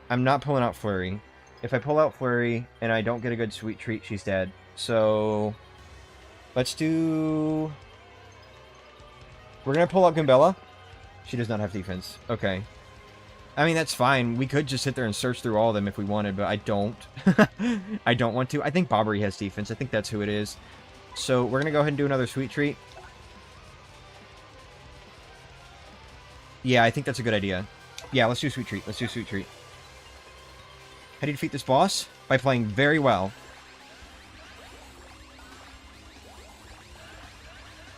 I'm not pulling out Flurry. If I pull out Flurry and I don't get a good Sweet Treat, she's dead. So, let's do... We're going to pull out Goombella. She does not have defense. Okay. I mean, that's fine. We could just sit there and search through all of them if we wanted, but I don't. I don't want to. I think Bobbery has defense. I think that's who it is. So, we're going to go ahead and do another Sweet Treat. Yeah, I think that's a good idea. Yeah, let's do Sweet Treat. Let's do Sweet Treat. How do you defeat this boss? By playing very well.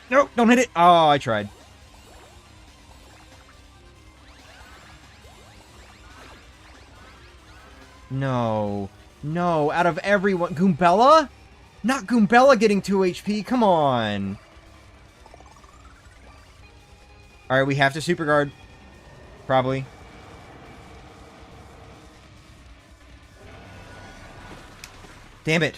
No, don't hit it. Oh, I tried. No. No, out of everyone. Goombella? Not Goombella getting 2 HP. Come on. Alright, we have to super guard. Probably. Damn it.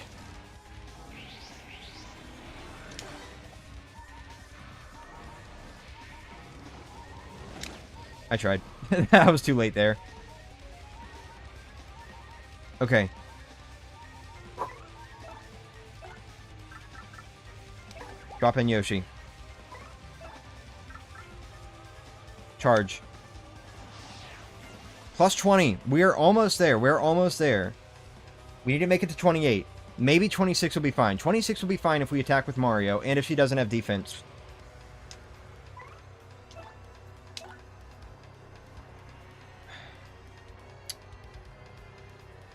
I tried. I was too late there. Okay. Drop in Yoshi. Charge. Plus 20. We are almost there. We're almost there. We need to make it to 28. Maybe 26 will be fine. 26 will be fine if we attack with Mario, and if she doesn't have defense.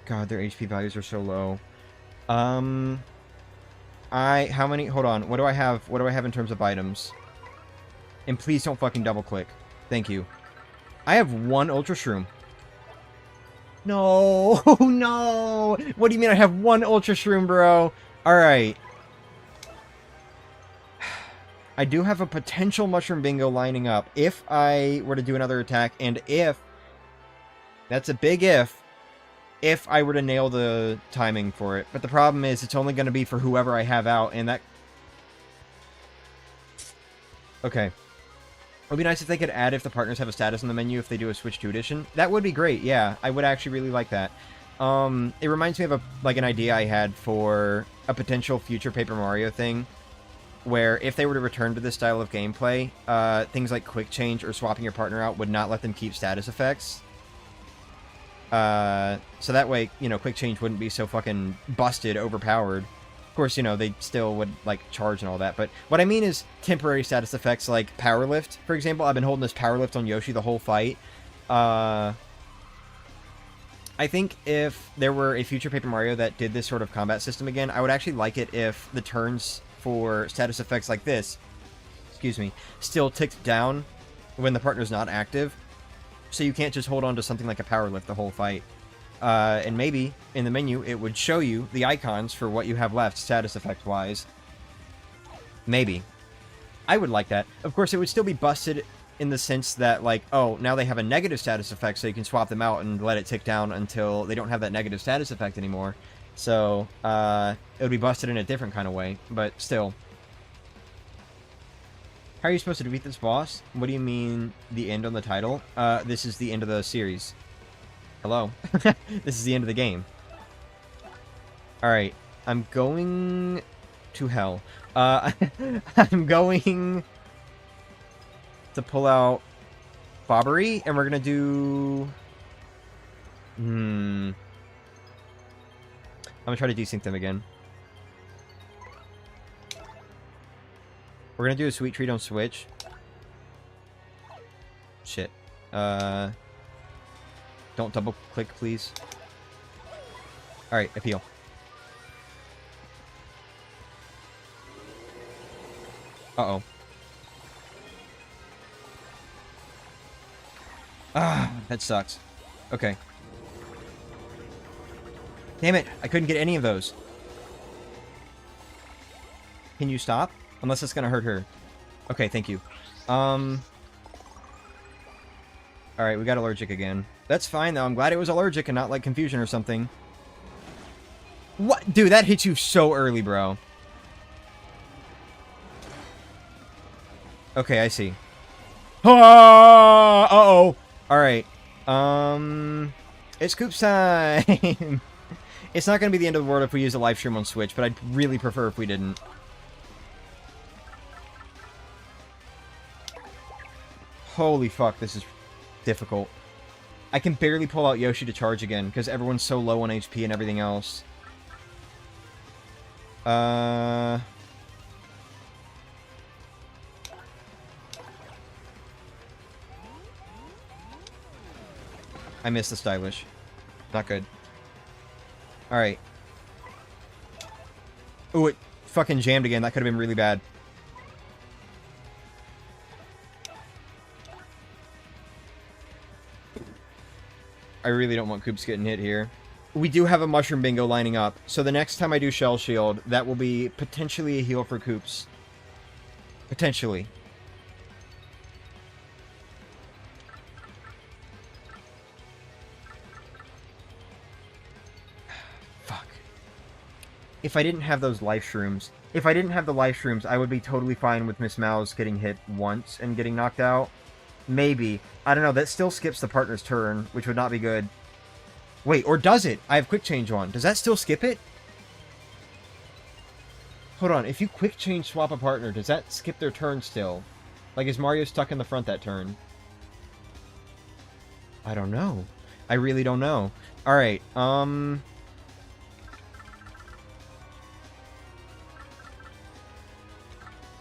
God, their HP values are so low. How many, hold on, what do I have in terms of items? And please don't fucking double click. Thank you. I have 1 Ultra Shroom. No, no. What do you mean I have 1 Ultra Shroom, bro? Alright. I do have a potential Mushroom Bingo lining up if I were to do another attack, and if, that's a big if I were to nail the timing for it. But the problem is, it's only going to be for whoever I have out, and that... Okay. It would be nice if they could add if the partners have a status in the menu if they do a Switch 2 edition. That would be great, yeah. I would actually really like that. It reminds me of an idea I had for a potential future Paper Mario thing, where if they were to return to this style of gameplay, things like quick change or swapping your partner out would not let them keep status effects. So that way, you know, quick change wouldn't be so fucking busted, overpowered. Of course, you know, they still would, like, charge and all that, but what I mean is temporary status effects like Power Lift, for example. I've been holding this Power Lift on Yoshi the whole fight. I think if there were a future Paper Mario that did this sort of combat system again, I would actually like it if the turns for status effects like this, excuse me, still ticked down when the partner's not active. So you can't just hold on to something like a Power Lift the whole fight. And maybe, in the menu, it would show you the icons for what you have left, status effect-wise. Maybe. I would like that. Of course, it would still be busted in the sense that, like, oh, now they have a negative status effect, so you can swap them out and let it tick down until they don't have that negative status effect anymore. So, it would be busted in a different kind of way, but still. How are you supposed to defeat this boss? What do you mean, the end on the title? This is the end of the series. Hello? This is the end of the game. Alright. I'm going to hell. I'm going to pull out Bobbery, and we're gonna do... I'm gonna try to desync them again. We're gonna do a Sweet Treat on Switch. Shit. Don't double click, please. Alright, appeal. Uh-oh. Ah, that sucks. Okay. Damn it, I couldn't get any of those. Can you stop? Unless it's gonna hurt her. Okay, thank you. Alright, we got allergic again. That's fine, though. I'm glad it was allergic and not, like, confusion or something. What? Dude, that hit you so early, bro. Okay, I see. Ah! Uh-oh. Alright. It's Scoops time! It's not gonna be the end of the world if we use a live stream on Switch, but I'd really prefer if we didn't. Holy fuck, this is difficult. I can barely pull out Yoshi to charge again, because everyone's so low on HP and everything else. I missed the stylish. Not good. Alright. Oh, it fucking jammed again. That could have been really bad. I really don't want Coops getting hit here. We do have a Mushroom Bingo lining up, so the next time I do Shell Shield, that will be potentially a heal for Coops. Potentially. Fuck. If I didn't have those life shrooms, I would be totally fine with Miss Mouse getting hit once and getting knocked out. Maybe. I don't know, that still skips the partner's turn, which would not be good. Wait, or does it? I have Quick Change on. Does that still skip it? Hold on, if you Quick Change swap a partner, does that skip their turn still? Like, is Mario stuck in the front that turn? I don't know. I really don't know. Alright,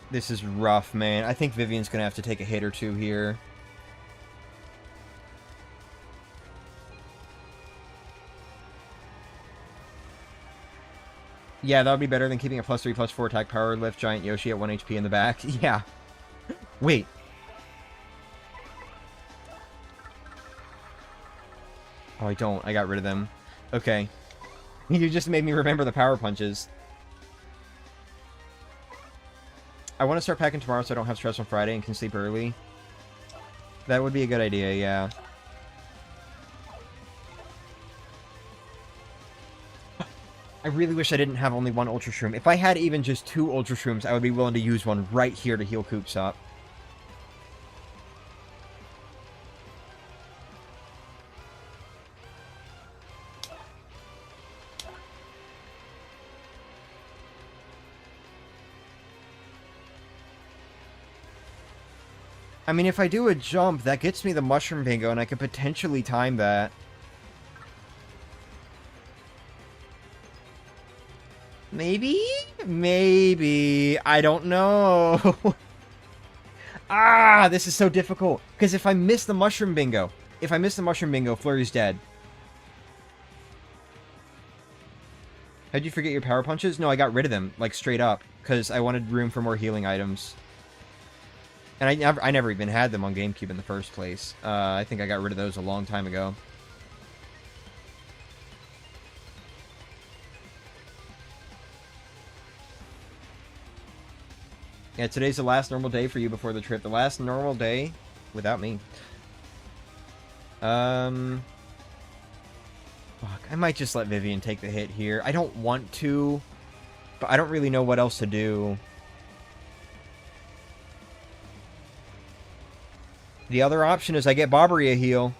this is rough, man. I think Vivian's gonna have to take a hit or two here. Yeah, that would be better than keeping a +3/+4 attack power lift Giant Yoshi at 1 HP in the back. Yeah. Wait. Oh, I don't. I got rid of them. Okay. You just made me remember the power punches. I want to start packing tomorrow so I don't have stress on Friday and can sleep early. That would be a good idea, yeah. I really wish I didn't have only one Ultra Shroom. If I had even just 2 Ultra Shrooms, I would be willing to use one right here to heal Coops up. I mean, if I do a jump, that gets me the Mushroom Bingo, and I could potentially time that. Maybe? Maybe. I don't know. Ah, this is so difficult. Because if I miss the Mushroom Bingo, Flurry's dead. How'd you forget your power punches? No, I got rid of them, like, straight up. Because I wanted room for more healing items. And I never even had them on GameCube in the first place. I think I got rid of those a long time ago. Yeah, today's the last normal day for you before the trip. The last normal day without me. Fuck, I might just let Vivian take the hit here. I don't want to, but I don't really know what else to do. The other option is I get Bobbery a heal.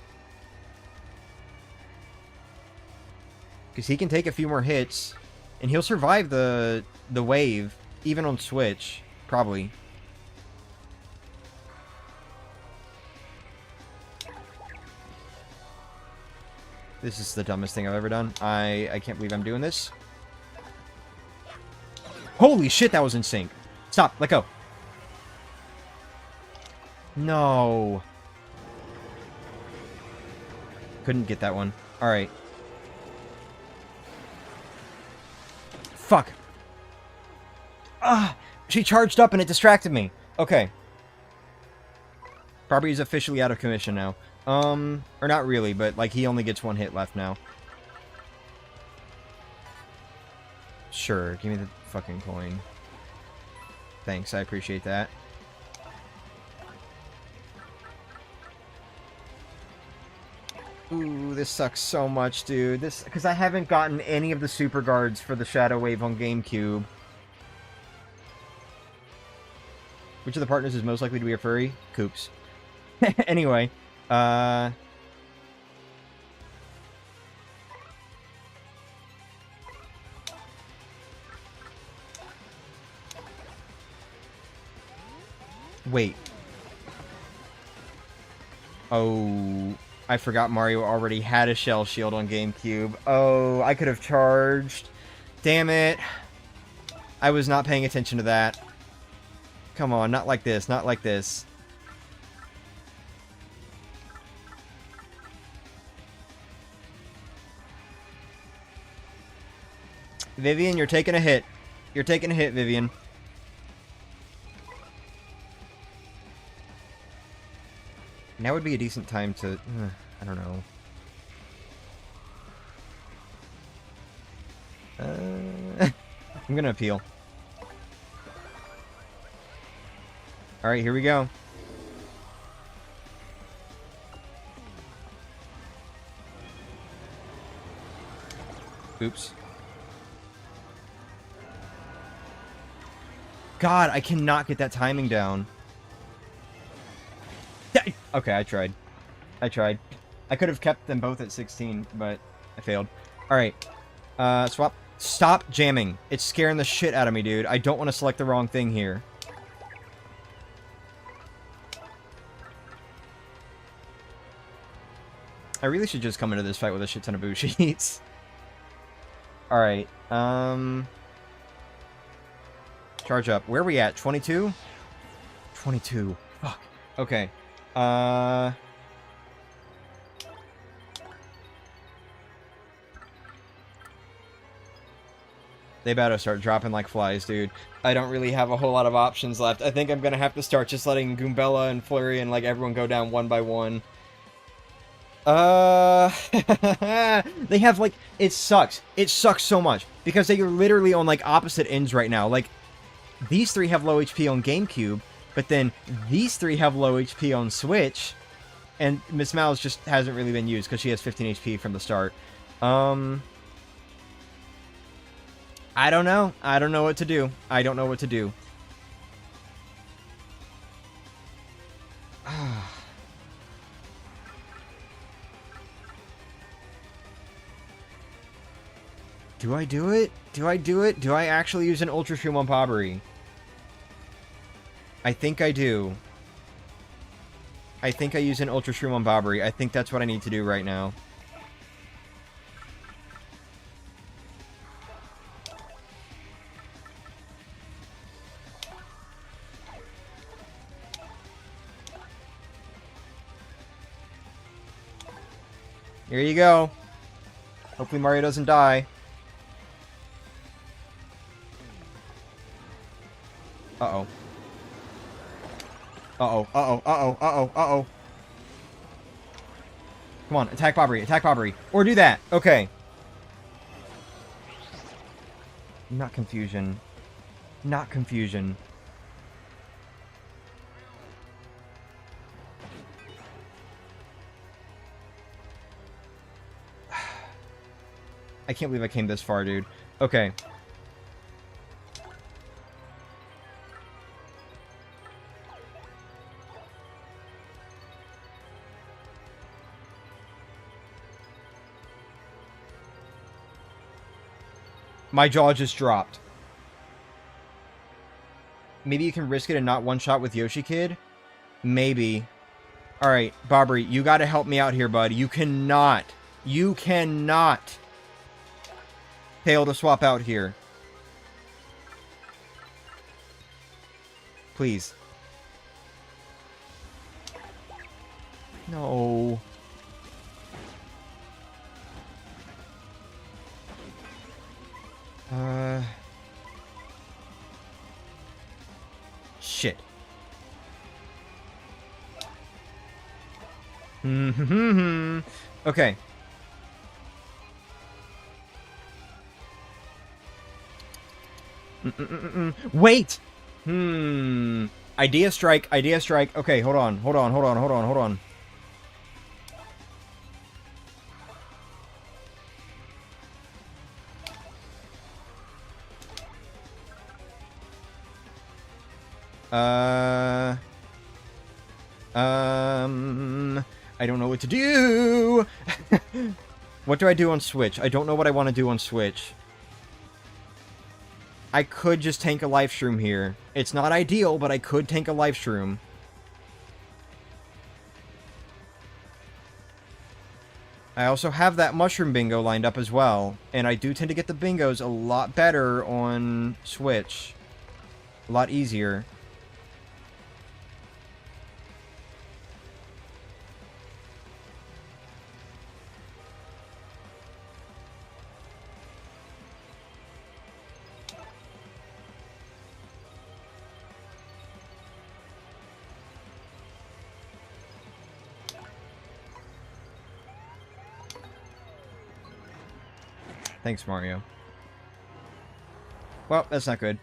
Because he can take a few more hits. And he'll survive the wave, even on Switch. Probably. This is the dumbest thing I've ever done. I can't believe I'm doing this. Holy shit, that was in sync. Stop, let go. No. Couldn't get that one. Alright. Fuck. Ah! She charged up and it distracted me. Okay. Barbie's officially out of commission now. Or not really, but, like, he only gets 1 hit left now. Sure, give me the fucking coin. Thanks, I appreciate that. Ooh, this sucks so much, dude. This, because I haven't gotten any of the super guards for the Shadow Wave on GameCube. Which of the partners is most likely to be a furry? Coops. Anyway, wait. Oh, I forgot Mario already had a Shell Shield on GameCube. Oh, I could have charged. Damn it. I was not paying attention to that. Come on, not like this, not like this. Vivian, you're taking a hit. You're taking a hit, Vivian. Now would be a decent time to... I don't know. I'm gonna appeal. Alright, here we go. Oops. God, I cannot get that timing down. Okay, I tried. I could have kept them both at 16, but I failed. Alright. Swap. Stop jamming. It's scaring the shit out of me, dude. I don't want to select the wrong thing here. I really should just come into this fight with a shit ton of boo sheets. Alright. Charge up. Where are we at? 22? 22. Fuck. Okay. They better start dropping like flies, dude. I don't really have a whole lot of options left. I think I'm gonna have to start just letting Goombella and Flurry and, like, everyone go down one by one. They have, like, it sucks. It sucks so much. Because they are literally on, like, opposite ends right now. Like, these three have low HP on GameCube, but then these three have low HP on Switch, and Miss Mouse just hasn't really been used because she has 15 HP from the start. I don't know. I don't know what to do. I don't know what to do. Do I do it? Do I do it? Do I actually use an Ultra Shroom on Pobbery? I think I do. I think I use an Ultra Shroom on Bobbery. I think that's what I need to do right now. Here you go. Hopefully Mario doesn't die. Uh-oh. Uh-oh, uh-oh, uh-oh, uh-oh, uh-oh. Come on, attack Bobbery. Or do that. Okay. Not confusion. Not confusion. I can't believe I came this far, dude. Okay. My jaw just dropped. Maybe you can risk it and not one-shot with Yoshi Kid? Maybe. Alright, Bobbery, you gotta help me out here, bud. You cannot fail to swap out here. Please. No. Shit. Okay. Wait! Idea strike. Okay, hold on. I don't know what to do. What do I do on Switch? I don't know what I want to do on Switch. I could just tank a Life Shroom here. It's not ideal, but I could tank a Life Shroom. I also have that Mushroom Bingo lined up as well, and I do tend to get the bingos a lot better on Switch. A lot easier. Thanks, Mario. Well, that's not good.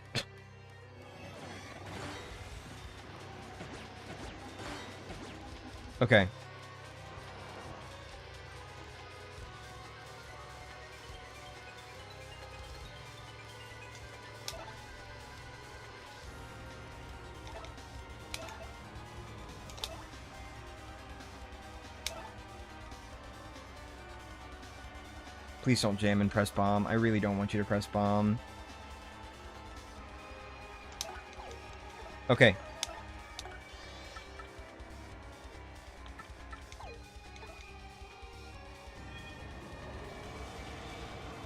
Okay. Please don't jam and press bomb. I really don't want you to press bomb. Okay.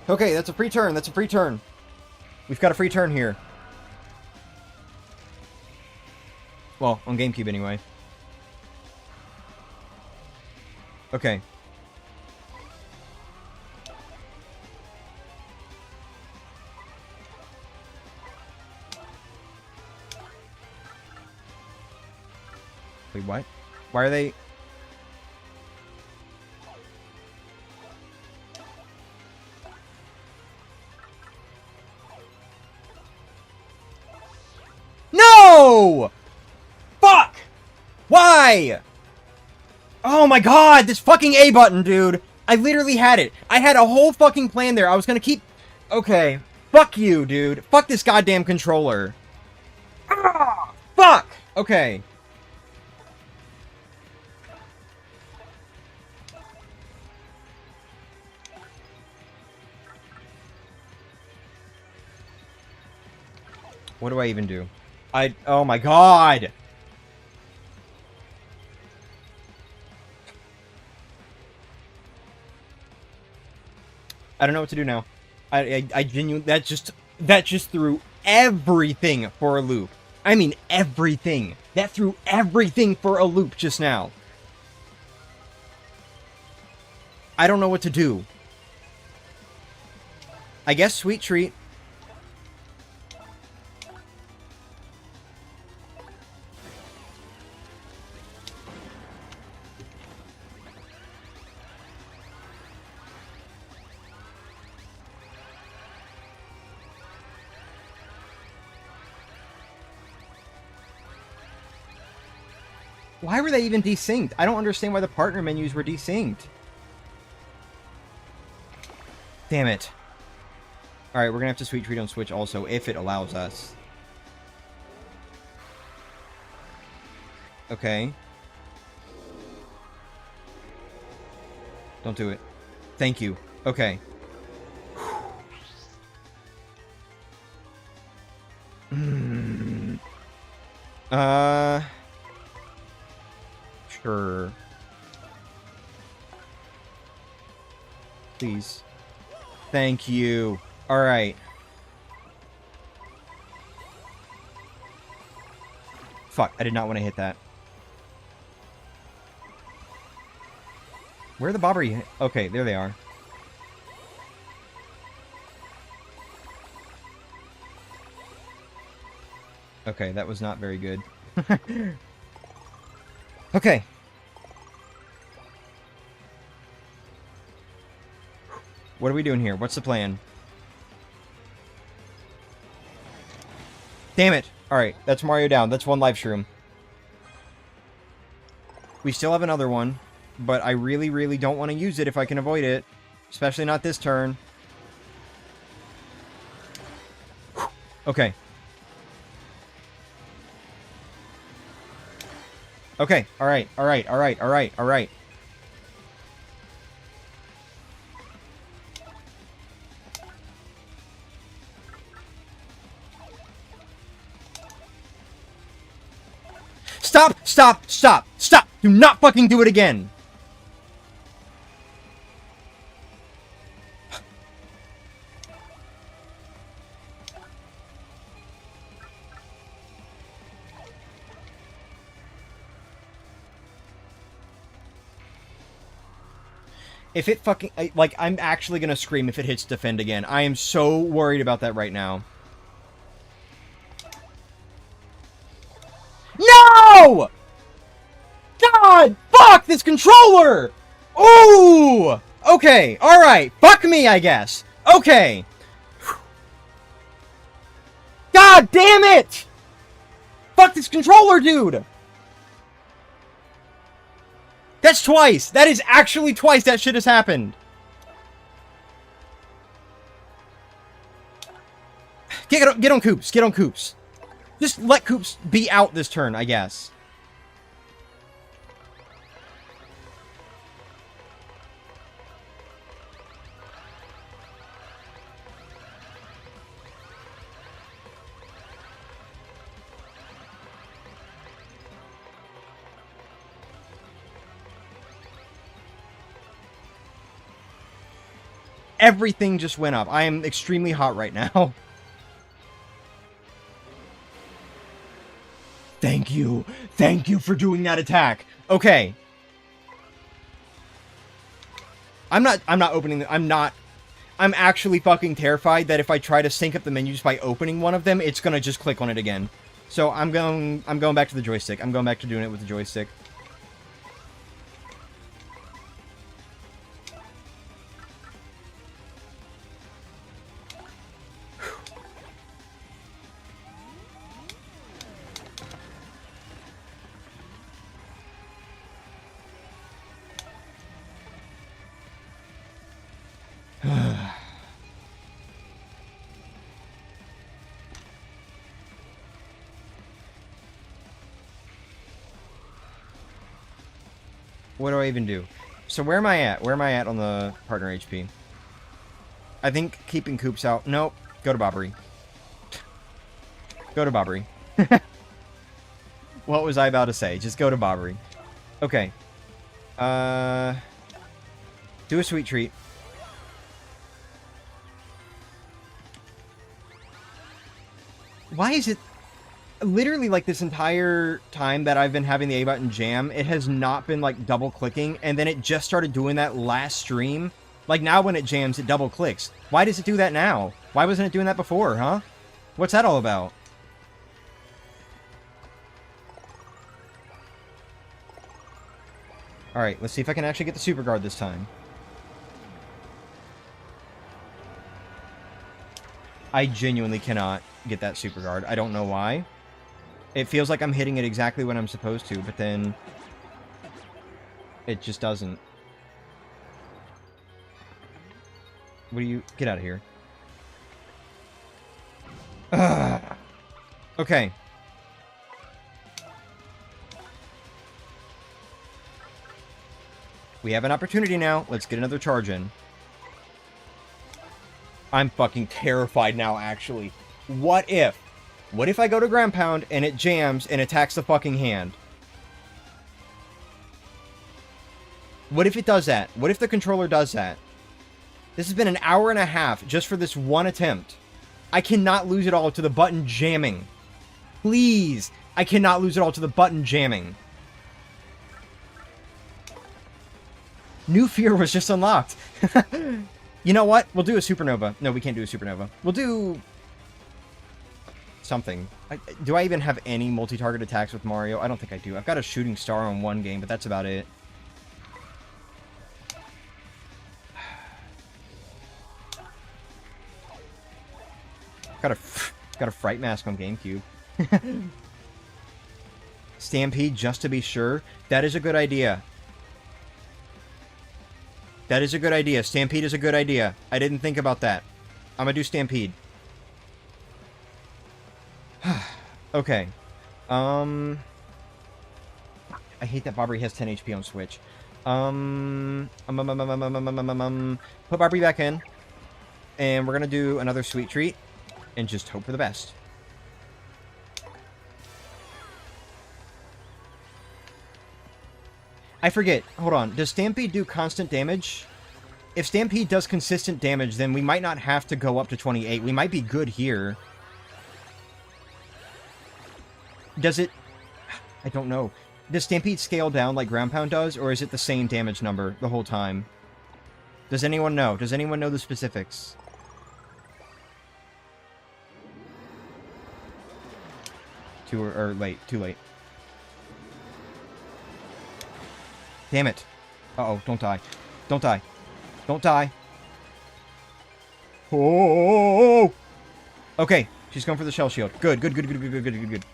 Okay, that's a free turn. That's a free turn. We've got a free turn here. Well, on GameCube anyway. Okay. Wait, what? Why are they... No! Fuck! Why? Oh my god, this fucking A button, dude. I literally had it. I had a whole fucking plan there. I was gonna keep... Okay. Fuck you, dude. Fuck this goddamn controller. Ah, fuck! Okay. What do I even do? Oh my god! I don't know what to do now. I genuinely, that just threw everything for a loop. I mean everything. That threw everything for a loop just now. I don't know what to do. I guess sweet treat. Why were they even desynced? I don't understand why the partner menus were desynced. Damn it. Alright, we're gonna have to sweet treat on Switch also, if it allows us. Okay. Don't do it. Thank you. Okay. Sure. Please. Thank you. Alright. Fuck, I did not want to hit that. Where are the Bobbery? Okay, there they are. Okay, that was not very good. Okay. What are we doing here? What's the plan? Damn it! Alright, that's Mario down. That's one life shroom. We still have another one, but I really, really don't want to use it if I can avoid it. Especially not this turn. Okay. Okay, alright, alright, alright, alright, alright. Stop! Stop! Stop! Stop! Do not fucking do it again! If it fucking... Like, I'm actually gonna scream if it hits defend again. I am so worried about that right now. No! God! Fuck this controller! Ooh! Okay, alright. Fuck me, I guess. Okay! God damn it! Fuck this controller, dude! That's twice! That is actually twice that shit has happened! Get on Coops. Get on Coops. Just let Coops be out this turn, I guess. Everything just went up. I am extremely hot right now. Thank you. Thank you for doing that attack. Okay. I'm not opening I'm actually fucking terrified that if I try to sync up the menus by opening one of them, it's gonna just click on it again. So I'm going back to the joystick. I'm going back to doing it with the joystick. What do I even do? So where am I at? Where am I at on the partner HP? I think keeping Coops out. Nope. Go to Bobbery. Go to Bobbery. What was I about to say? Just go to Bobbery. Okay. Do a sweet treat. Why is it... Literally, like, this entire time that I've been having the A button jam, it has not been, like, double-clicking, and then it just started doing that last stream. Like, now when it jams, it double-clicks. Why does it do that now? Why wasn't it doing that before, huh? What's that all about? Alright, let's see if I can actually get the super guard this time. I genuinely cannot get that super guard. I don't know why. It feels like I'm hitting it exactly when I'm supposed to, but then it just doesn't. What do you... Get out of here. Ugh. Okay. We have an opportunity now. Let's get another charge in. I'm fucking terrified now, actually. What if? What if I go to ground pound and it jams and attacks the fucking hand? What if it does that? What if the controller does that? This has been an hour and a half just for this one attempt. I cannot lose it all to the button jamming. Please. I cannot lose it all to the button jamming. New fear was just unlocked. You know what? We'll do a supernova. No, we can't do a supernova. We'll do... something. Do I even have any multi-target attacks with Mario? I don't think I do. I've got a shooting star on one game, but that's about it. Got a fright mask on GameCube. Stampede just to be sure. That is a good idea. That is a good idea. Stampede is a good idea. I didn't think about that. I'm gonna do Stampede. Okay. I hate that Bobbery has 10 HP on Switch. Put Bobbery back in. And we're gonna do another sweet treat. And just hope for the best. I forget. Hold on. Does Stampede do constant damage? If Stampede does consistent damage, then we might not have to go up to 28. We might be good here. Does it... I don't know. Does Stampede scale down like Ground Pound does, or is it the same damage number the whole time? Does anyone know? Does anyone know the specifics? Too late. Too late. Damn it. Uh-oh, don't die. Don't die. Don't die. Oh! Okay, she's going for the shell shield. Good, good, good, good, good, good, good, good, good.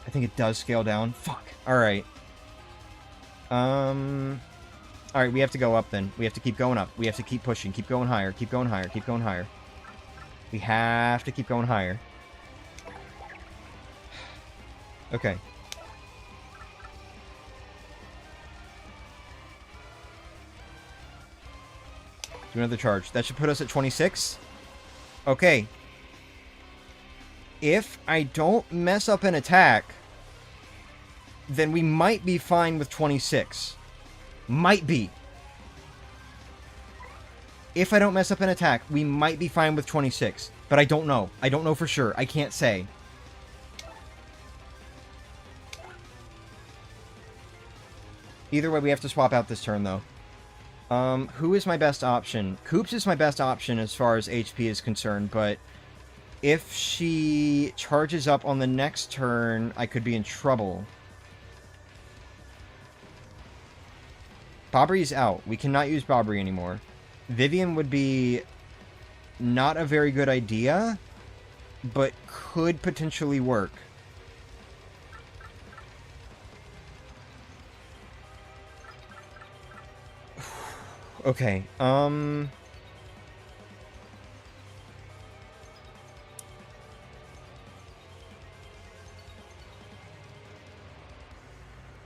I think it does scale down. Fuck. Alright. Alright, we have to go up then. We have to keep going up. We have to keep pushing. Keep going higher. Keep going higher. Keep going higher. We have to keep going higher. Okay. Do another charge. That should put us at 26. Okay. If I don't mess up an attack, then we might be fine with 26. Might be. If I don't mess up an attack, we might be fine with 26. But I don't know. I don't know for sure. I can't say. Either way, we have to swap out this turn, though. Who is my best option? Koops is my best option as far as HP is concerned, but if she charges up on the next turn, I could be in trouble. Bobbery's out. We cannot use Bobbery anymore. Vivian would be not a very good idea, but could potentially work. Okay,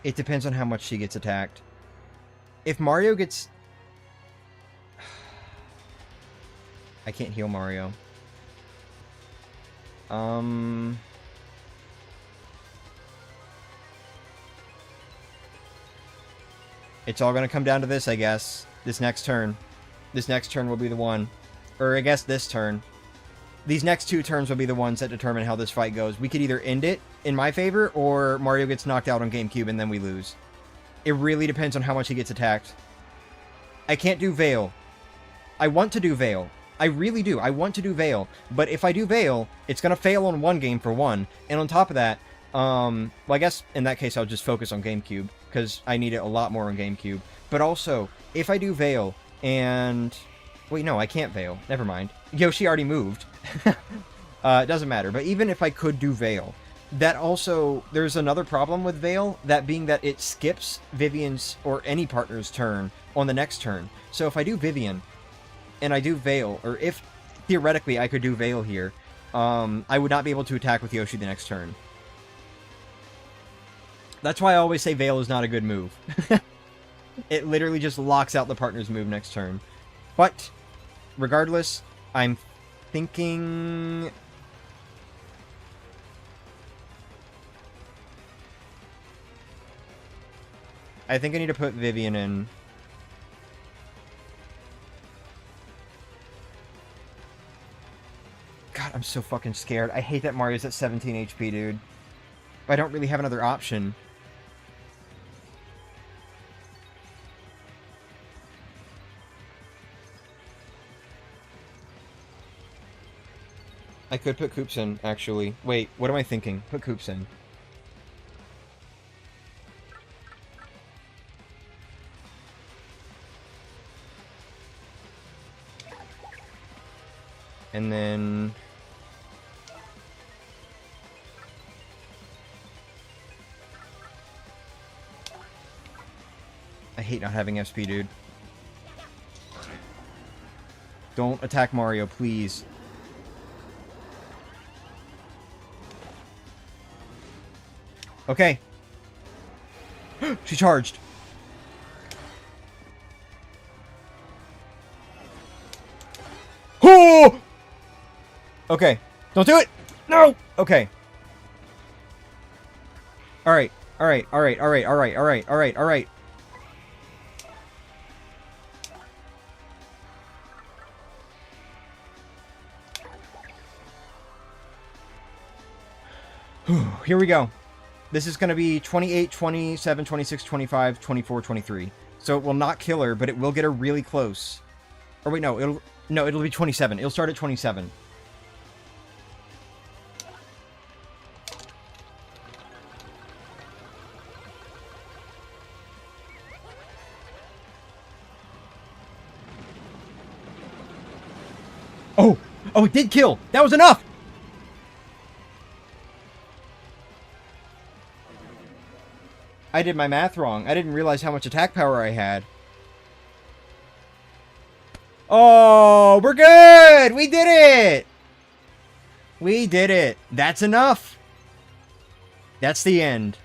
it depends on how much she gets attacked. If Mario gets... I can't heal Mario. It's all gonna come down to this, I guess. This next turn. This next turn will be the one. Or I guess this turn. These next two turns will be the ones that determine how this fight goes. We could either end it in my favor, or Mario gets knocked out on GameCube and then we lose. It really depends on how much he gets attacked. I can't do Veil. I want to do Veil. I really do. I want to do Veil. But if I do Veil, it's going to fail on one game for one. And on top of that, well, I guess in that case I'll just focus on GameCube, because I need it a lot more on GameCube. But also, if I do Veil and... Wait, no, I can't Veil. Never mind. Yoshi already moved. It doesn't matter. But even if I could do Veil, that also... There's another problem with Veil, that being that it skips Vivian's or any partner's turn on the next turn. So if I do Vivian, and I do Veil, or if theoretically I could do Veil here, I would not be able to attack with Yoshi the next turn. That's why I always say Veil is not a good move. It literally just locks out the partner's move next turn. But, regardless, I'm thinking... I think I need to put Vivian in. God, I'm so fucking scared. I hate that Mario's at 17 HP, dude. But I don't really have another option. I could put Koops in, actually. Wait, what am I thinking? Put Koops in. And then... I hate not having SP, dude. Don't attack Mario, please. Okay. She charged. Oh! Okay. Don't do it! No! Okay. Alright. Alright. Alright. Alright. Alright. Alright. Alright. Alright. Here we go. This is going to be 28, 27, 26, 25, 24, 23. So it will not kill her, but it will get her really close. Or wait, no, it'll be 27. It'll start at 27. Oh! Oh, it did kill! That was enough! I did my math wrong. I didn't realize how much attack power I had. Oh, we're good! We did it! We did it. That's enough. That's the end.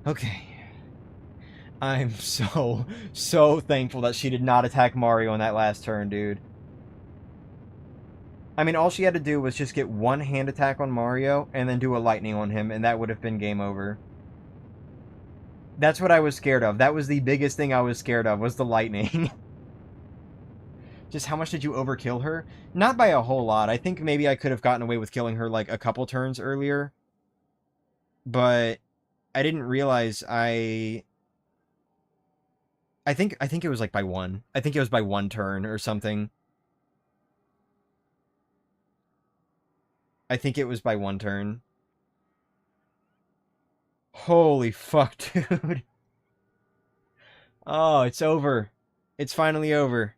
Okay. I'm so thankful that she did not attack Mario on that last turn, dude. I mean, all she had to do was just get one hand attack on Mario and then do a lightning on him, and that would have been game over. That's what I was scared of. That was the biggest thing I was scared of, was the lightning. Just how much did you overkill her? Not by a whole lot. I think maybe I could have gotten away with killing her like a couple turns earlier. But I didn't realize I think it was like by one. I think it was by one turn or something. I think it was by one turn. Holy fuck, dude. Oh, it's over. It's finally over.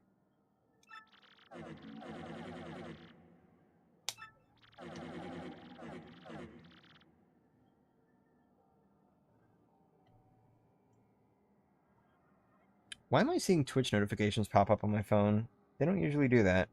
Why am I seeing Twitch notifications pop up on my phone? They don't usually do that.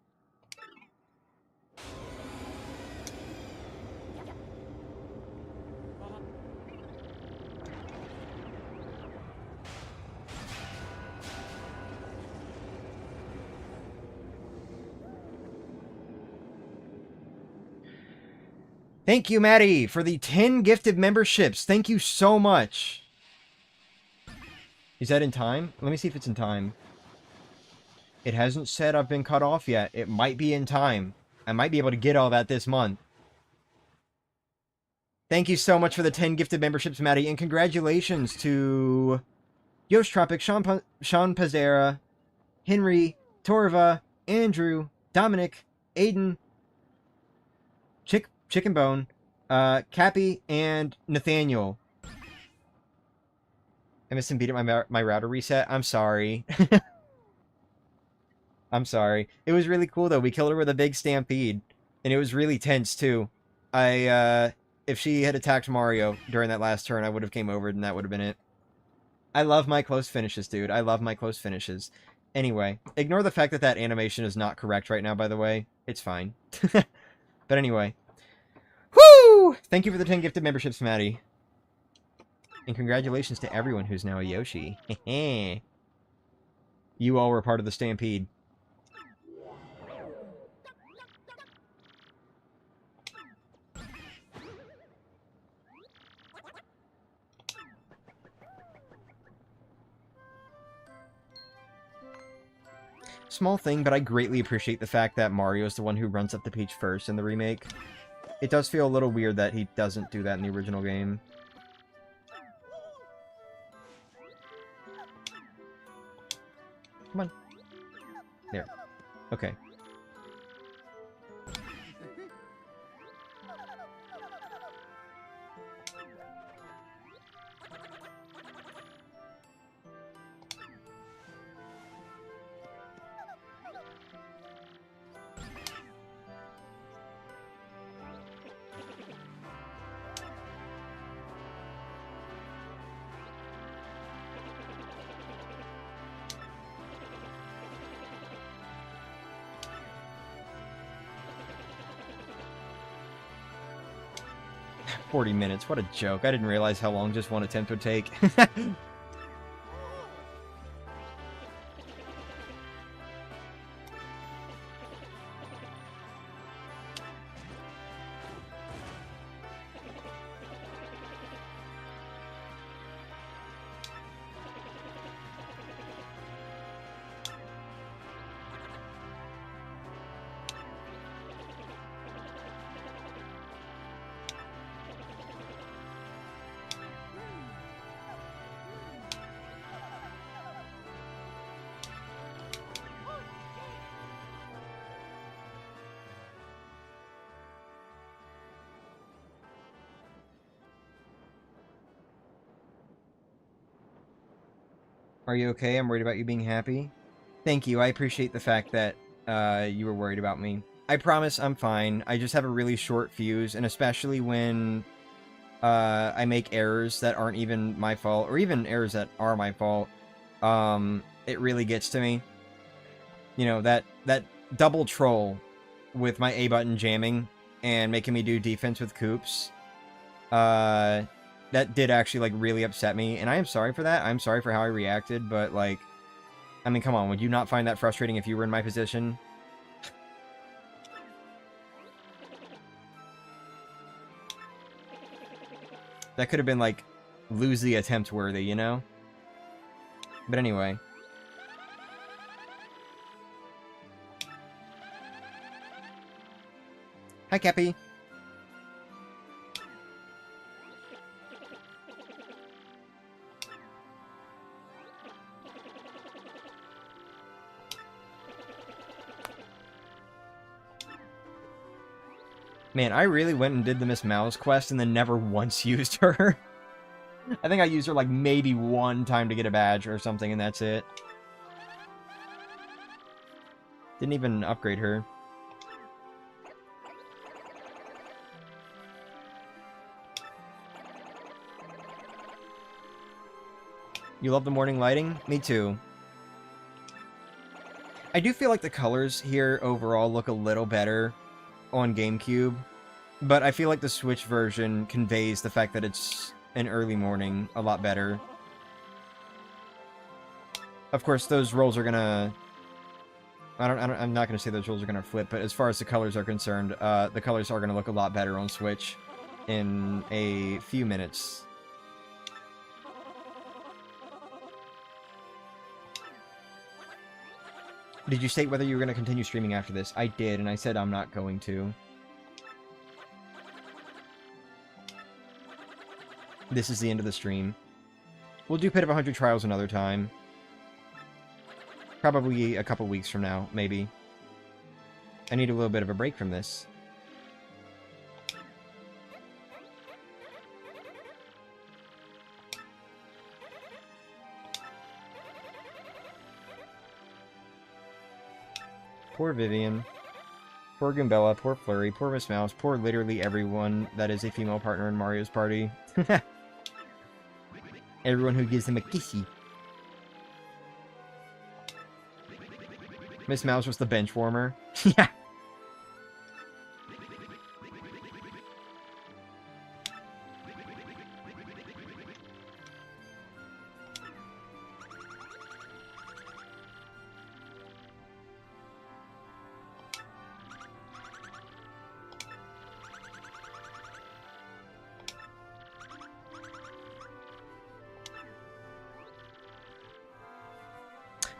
Thank you, Maddie, for the 10 gifted memberships. Thank you so much. Is that in time? Let me see if it's in time. It hasn't said I've been cut off yet. It might be in time. I might be able to get all that this month. Thank you so much for the 10 gifted memberships, Maddie, and congratulations to Yosh Tropic, Sean Pazera, Henry, Torva, Andrew, Dominic, Aiden, Chicken Bone, Cappy, and Nathaniel. I missed him beat at my router reset. I'm sorry. I'm sorry. It was really cool, though. We killed her with a big stampede. And it was really tense, too. If she had attacked Mario during that last turn, I would have came over, and that would have been it. I love my close finishes, dude. I love my close finishes. Anyway, ignore the fact that that animation is not correct right now, by the way. It's fine. But anyway. Woo! Thank you for the 10 gifted memberships, Maddie. And congratulations to everyone who's now a Yoshi. You all were part of the stampede. Small thing, but I greatly appreciate the fact that Mario is the one who runs up the Peach first in the remake. It does feel a little weird that he doesn't do that in the original game. Come on. There. Okay. "40 minutes, what a joke. I didn't realize how long just one attempt would take." Are you okay? I'm worried about you being happy. Thank you. I appreciate the fact that you were worried about me. I promise I'm fine. I just have a really short fuse, and especially when I make errors that aren't even my fault, or even errors that are my fault, it really gets to me. You know, that double troll with my A button jamming and making me do defense with Coops, that did actually, like, really upset me, and I am sorry for that. I'm sorry for how I reacted, but, like, I mean, come on, would you not find that frustrating if you were in my position? That could have been, like, lose the attempt worthy, you know? But anyway. Hi, Cappy. Man, I really went and did the Miss Mouse quest and then never once used her. I think I used her, like, maybe one time to get a badge or something, and that's it. Didn't even upgrade her. You love the morning lighting? Me too. I do feel like the colors here overall look a little better on GameCube, but I feel like the Switch version conveys the fact that it's an early morning a lot better. Of course, those rolls are gonna... I'm not gonna say those rolls are gonna flip, but as far as the colors are concerned, the colors are gonna look a lot better on Switch in a few minutes. Did you state whether you were going to continue streaming after this? I did, and I said I'm not going to. This is the end of the stream. We'll do Pit of 100 Trials another time. Probably a couple weeks from now, maybe. I need a little bit of a break from this. Poor Vivian. Poor Goombella, poor Flurry, poor Miss Mouse, poor literally everyone that is a female partner in Mario's party. Everyone who gives him a kissy. Miss Mouse was the bench warmer. Yeah.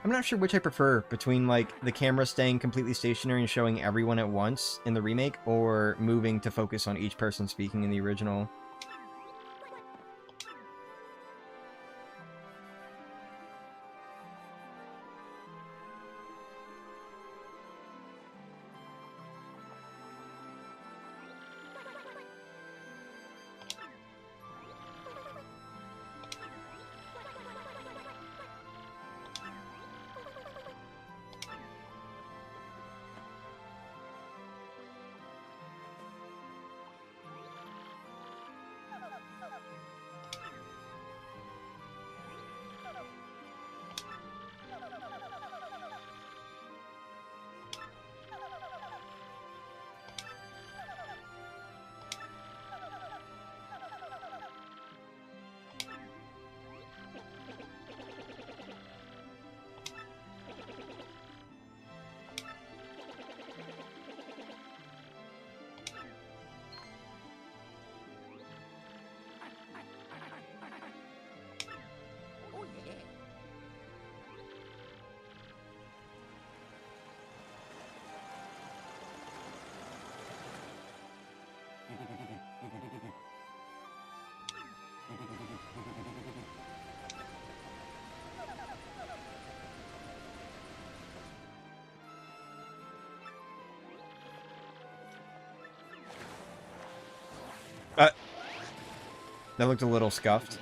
I'm not sure which I prefer between, like, the camera staying completely stationary and showing everyone at once in the remake, or moving to focus on each person speaking in the original. That looked a little scuffed.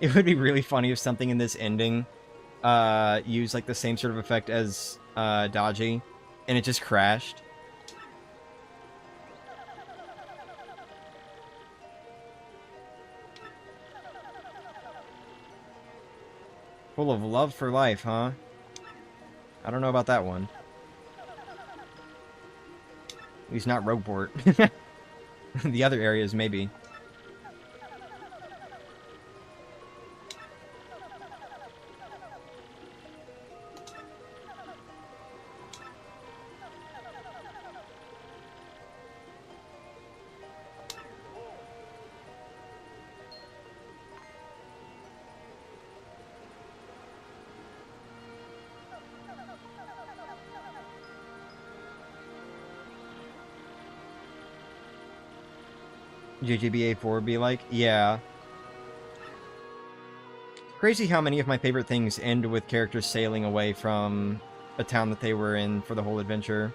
It would be really funny if something in this ending used like the same sort of effect as Dodgy, and it just crashed. Full of love for life, huh? I don't know about that one. At least not Rogueport. The other areas, maybe. JGBA4 would be like, yeah. Crazy how many of my favorite things end with characters sailing away from a town that they were in for the whole adventure.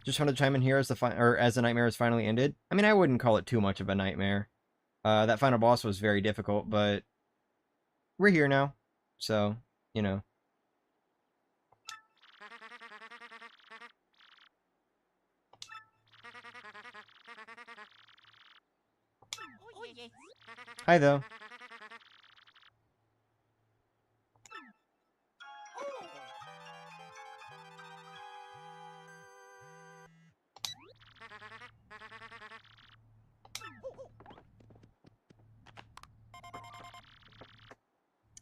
Just want to chime in here as the nightmare has finally ended. I mean, I wouldn't call it too much of a nightmare. That final boss was very difficult, but we're here now, so you know. Hi, though.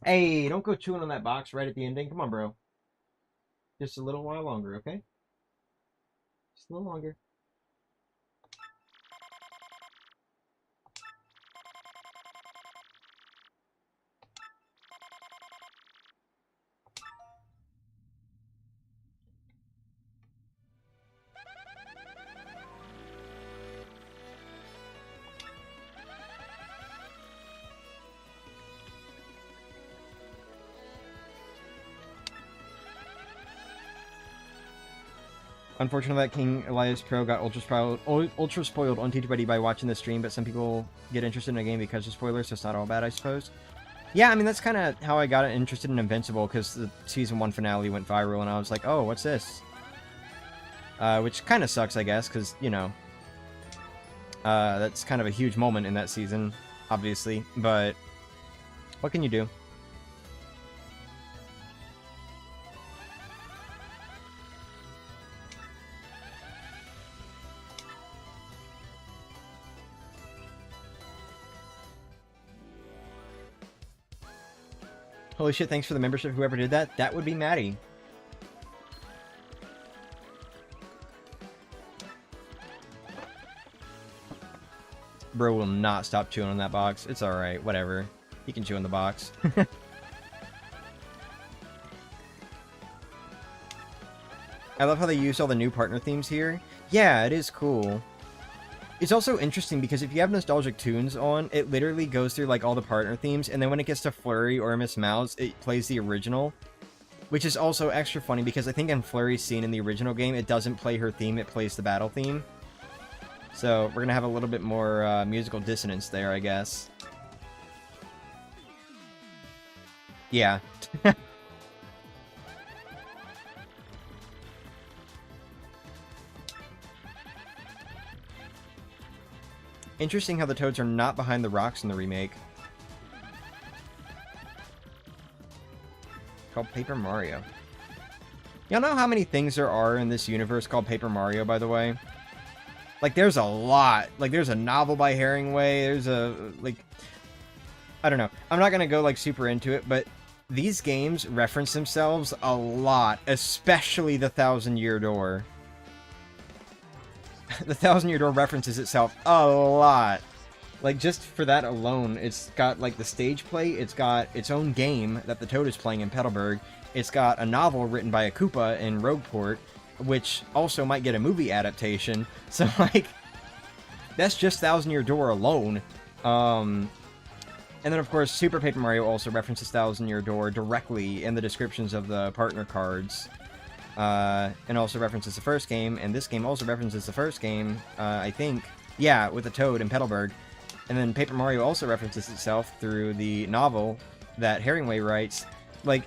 Hey, don't go chewing on that box right at the ending. Come on, bro. Just a little while longer, okay? Just a little longer. Unfortunately, that King Elias Pro got ultra spoiled on TGOC by watching the stream, but some people get interested in a game because of spoilers, so it's not all bad, I suppose. Yeah, I mean, that's kind of how I got interested in Invincible, because the Season 1 finale went viral, and I was like, oh, what's this? Which kind of sucks, I guess, because, you know, that's kind of a huge moment in that season, obviously, but what can you do? Holy shit, thanks for the membership, whoever did that. That would be Maddie. Bro will not stop chewing on that box. It's alright, whatever. He can chew on the box. I love how they used all the new partner themes here. Yeah, it is cool. It's also interesting because if you have nostalgic tunes on, it literally goes through like all the partner themes, and then when it gets to Flurry or Miss Mouse, it plays the original. Which is also extra funny because I think in Flurry's scene in the original game, it doesn't play her theme, it plays the battle theme. So we're gonna have a little bit more musical dissonance there, I guess. Yeah. Interesting how the Toads are not behind the rocks in the remake. Called Paper Mario. Y'all know how many things there are in this universe called Paper Mario, by the way? Like, there's a lot. Like, there's a novel by Herringway, there's a, like... I don't know. I'm not gonna go, like, super into it, but these games reference themselves a lot, especially the Thousand Year Door. The Thousand Year Door references itself a lot. Like, just for that alone, it's got, like, the stage play, it's got its own game that the Toad is playing in Petalburg, it's got a novel written by a Koopa in Rogueport, which also might get a movie adaptation, so, like, That's just Thousand Year Door alone. And then, of course, Super Paper Mario also references Thousand Year Door directly in the descriptions of the partner cards. And also references the first game, and this game also references the first game, I think. Yeah, with the Toad and Petalburg. And then Paper Mario also references itself through the novel that Herringway writes. Like,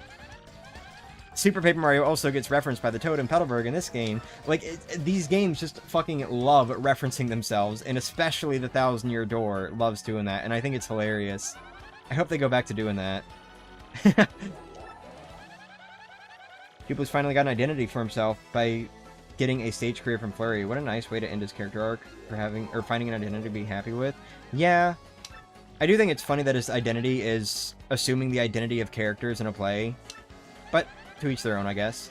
Super Paper Mario also gets referenced by the Toad and Petalburg in this game. Like, these games just fucking love referencing themselves, and especially the Thousand Year Door loves doing that, and I think it's hilarious. I hope they go back to doing that. Koopa's finally got an identity for himself by getting a stage career from Flurry. What a nice way to end his character arc for finding an identity to be happy with. Yeah. I do think it's funny that his identity is assuming the identity of characters in a play. But to each their own, I guess.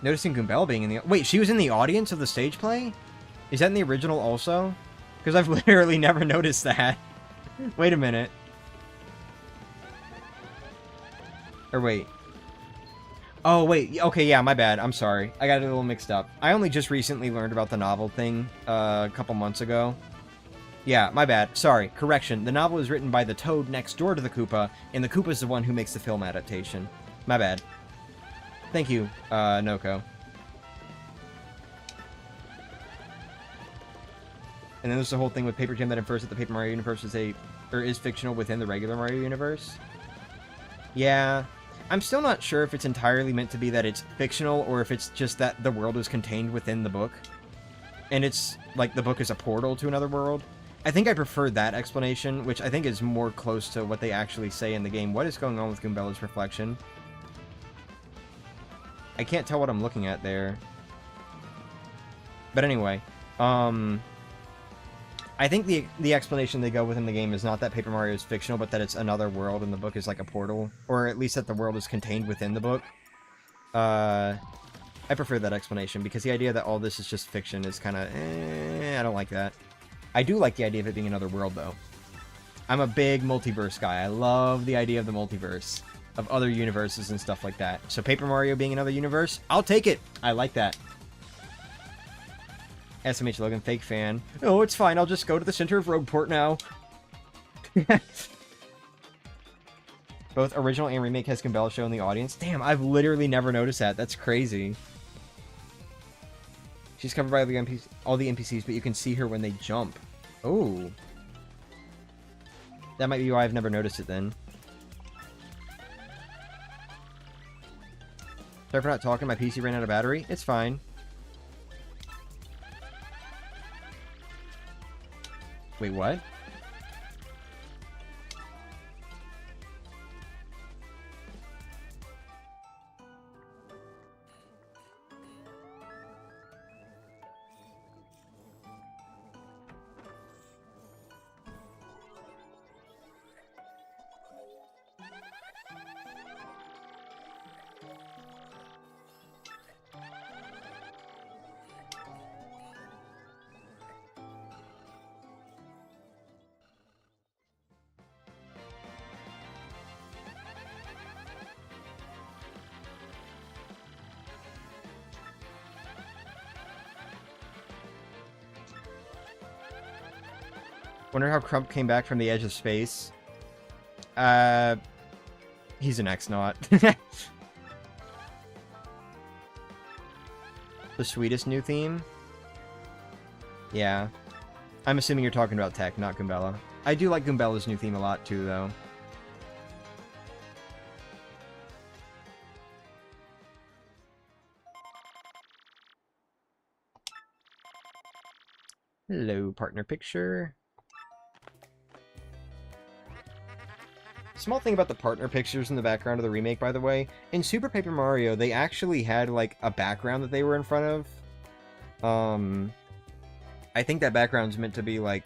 Noticing Goombella being in the... Wait, she was in the audience of the stage play? Is that in the original also? Because I've literally never noticed that. Wait a minute. Or wait. Oh, wait. Okay, yeah, my bad. I'm sorry. I got it a little mixed up. I only just recently learned about the novel thing a couple months ago. Yeah, my bad. Sorry. Correction. The novel is written by the Toad next door to the Koopa, and the Koopa's the one who makes the film adaptation. My bad. Thank you, Noko. And then there's the whole thing with Paper Jam that infers that the Paper Mario universe is fictional within the regular Mario universe. Yeah. I'm still not sure if it's entirely meant to be that it's fictional, or if it's just that the world is contained within the book. And it's, like, the book is a portal to another world. I think I prefer that explanation, which I think is more close to what they actually say in the game. What is going on with Goombella's reflection? I can't tell what I'm looking at there. But anyway, I think the explanation they go with in the game is not that Paper Mario is fictional, but that it's another world and the book is like a portal. Or at least that the world is contained within the book. I prefer that explanation, because the idea that all this is just fiction is kind of, I don't like that. I do like the idea of it being another world, though. I'm a big multiverse guy. I love the idea of the multiverse, of other universes and stuff like that. So Paper Mario being another universe, I'll take it. I like that. SMH Logan, fake fan. Oh, it's fine. I'll just go to the center of Rogueport now. Both original and remake has Goombella show in the audience. Damn, I've literally never noticed that. That's crazy. She's covered by all the NPCs, but you can see her when they jump. Oh. That might be why I've never noticed it then. Sorry for not talking. My PC ran out of battery. It's fine. Wait, what? Wonder how Crump came back from the edge of space. He's an X-Naut. The sweetest new theme? Yeah. I'm assuming you're talking about Tech, not Goombella. I do like Goombella's new theme a lot, too, though. Hello, partner picture. Small thing about the partner pictures in the background of the remake, by the way. In Super Paper Mario, they actually had, like, a background that they were in front of. I think that background's meant to be, like...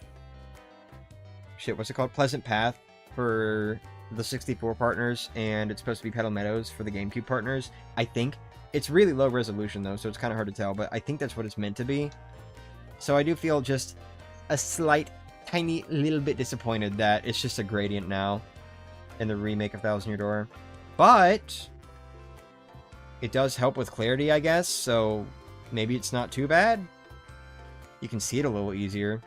Shit, what's it called? Pleasant Path for the 64 partners, and it's supposed to be Petal Meadows for the Gamecube partners. I think. It's really low resolution, though, so it's kind of hard to tell, but I think that's what it's meant to be. So I do feel just a slight tiny little bit disappointed that it's just a gradient now in the remake of Thousand Year Door. But it does help with clarity, I guess, so maybe it's not too bad. You can see it a little easier.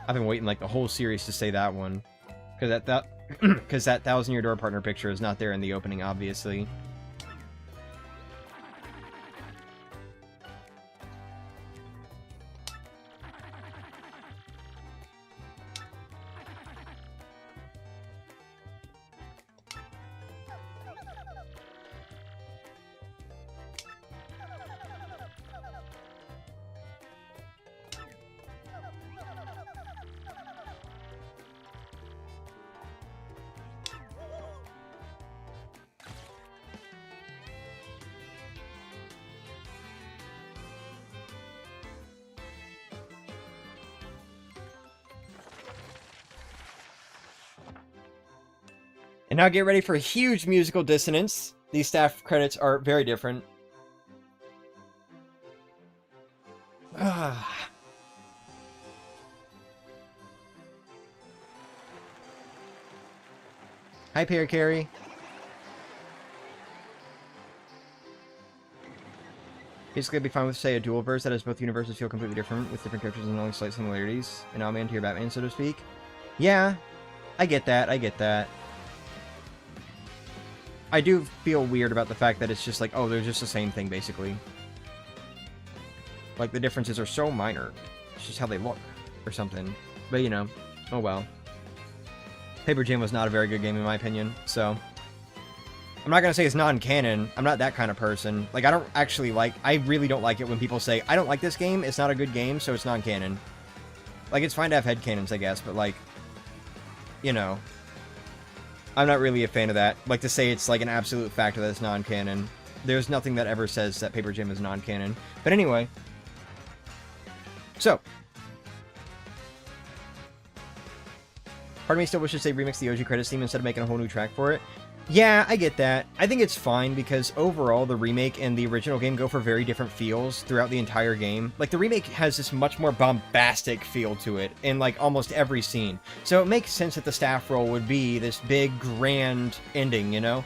I've been waiting like the whole series to say that one, because that Thousand Year Door partner picture is not there in the opening, obviously. And now get ready for huge musical dissonance. These staff credits are very different. Hi, Pear Carry. Basically, I'd be fine with, say, a dual verse that has both universes feel completely different, with different characters and only slight similarities. An Outman to your Batman, so to speak. Yeah, I get that, I get that. I do feel weird about the fact that it's just like, oh, they're just the same thing, basically. Like, the differences are so minor. It's just how they look, or something. But, you know, oh well. Paper Jam was not a very good game, in my opinion, so... I'm not gonna say it's non-canon. I'm not that kind of person. Like, I don't actually like... I really don't like it when people say, I don't like this game, it's not a good game, so it's non-canon. Like, it's fine to have headcanons, I guess, but, like... You know... I'm not really a fan of that. Like, to say it's, like, an absolute fact that it's non-canon. There's nothing that ever says that Paper Jam is non-canon. But anyway. So. Part of me still wishes they remix the OG credits theme instead of making a whole new track for it. Yeah, I get that. I think it's fine because overall the remake and the original game go for very different feels throughout the entire game. Like, the remake has this much more bombastic feel to it in, like, almost every scene. So it makes sense that the staff roll would be this big, grand ending, you know?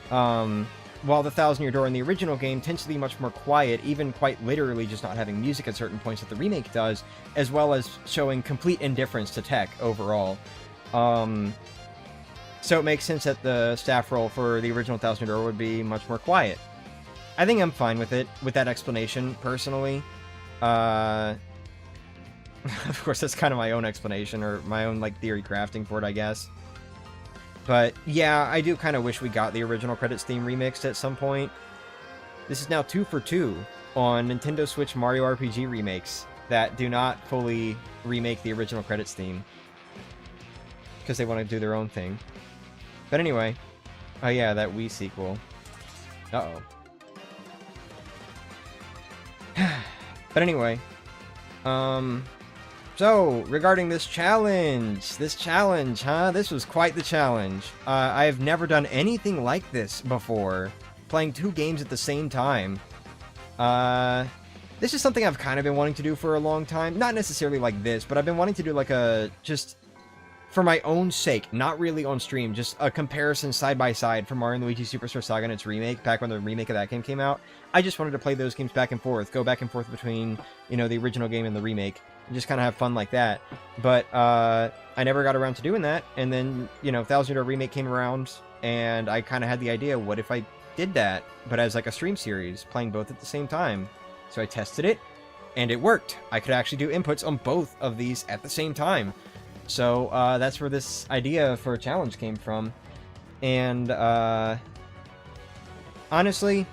While the Thousand Year Door in the original game tends to be much more quiet, even quite literally just not having music at certain points that the remake does, as well as showing complete indifference to tech overall. So it makes sense that the staff roll for the original Thousand Year Door would be much more quiet. I think I'm fine with it, with that explanation, personally. Of course, that's kind of my own explanation, or my own, like, theory crafting for it, I guess. But, yeah, I do kind of wish we got the original credits theme remixed at some point. This is now 2 for 2 on Nintendo Switch Mario RPG remakes that do not fully remake the original credits theme. Because they want to do their own thing. But anyway. Oh yeah, that Wii sequel. Uh-oh. But anyway. So, regarding this challenge, huh? This was quite the challenge. I've never done anything like this before. Playing 2 games at the same time. This is something I've kind of been wanting to do for a long time. Not necessarily like this, but I've been wanting to do like a, just... for my own sake, not really on stream, just a comparison side by side from Mario & Luigi Superstar Saga and its remake, back when the remake of that game came out. I just wanted to play those games back and forth, go back and forth between, you know, the original game and the remake, and just kind of have fun like that. But, I never got around to doing that, and then, you know, Thousand Year Door Remake came around, and I kind of had the idea, what if I did that, but as like a stream series, playing both at the same time? So I tested it, and it worked. I could actually do inputs on both of these at the same time. So, that's where this idea for a challenge came from. And, honestly,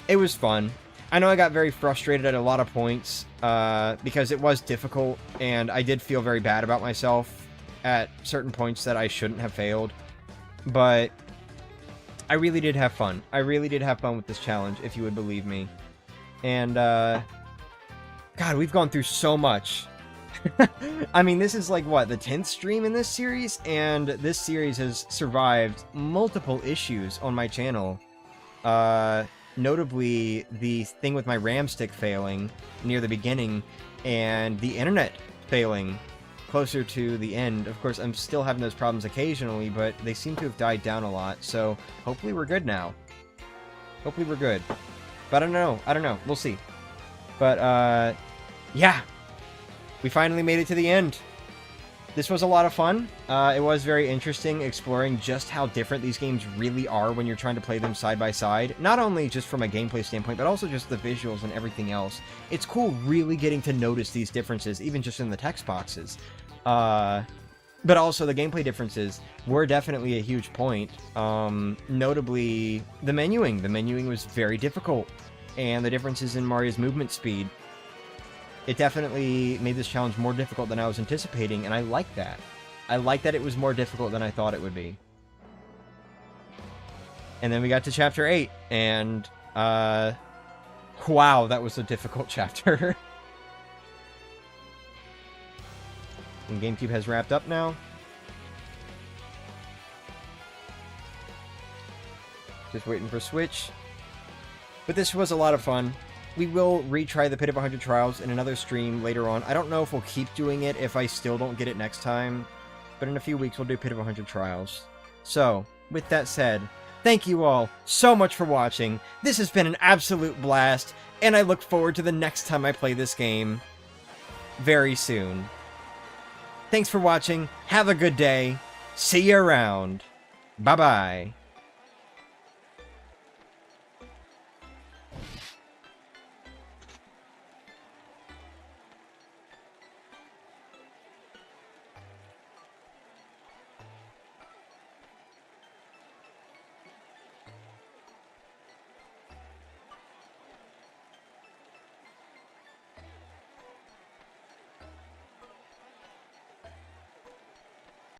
it was fun. I know I got very frustrated at a lot of points, because it was difficult, and I did feel very bad about myself at certain points that I shouldn't have failed. But, I really did have fun. I really did have fun with this challenge, if you would believe me. And, God, we've gone through so much I mean, this is like, what, the 10th stream in this series? And this series has survived multiple issues on my channel. Notably, the thing with my RAM stick failing near the beginning, and the internet failing closer to the end. Of course, I'm still having those problems occasionally, but they seem to have died down a lot, so hopefully we're good now. Hopefully we're good. But I don't know. We'll see. But, yeah. We finally made it to the end. This was a lot of fun. It was very interesting exploring just how different these games really are when you're trying to play them side by side. Not only just from a gameplay standpoint, but also just the visuals and everything else. It's cool really getting to notice these differences, even just in the text boxes. But also the gameplay differences were definitely a huge point. Notably, the menuing. The menuing was very difficult. And the differences in Mario's movement speed. It definitely made this challenge more difficult than I was anticipating, and I like that. I like that it was more difficult than I thought it would be. And then we got to Chapter 8, and, wow, that was a difficult chapter. And Gamecube has wrapped up now. Just waiting for Switch. But this was a lot of fun. We will retry the Pit of 100 Trials in another stream later on. I don't know if we'll keep doing it if I still don't get it next time. But in a few weeks, we'll do Pit of 100 Trials. So, with that said, thank you all so much for watching. This has been an absolute blast. And I look forward to the next time I play this game very soon. Thanks for watching. Have a good day. See you around. Bye-bye.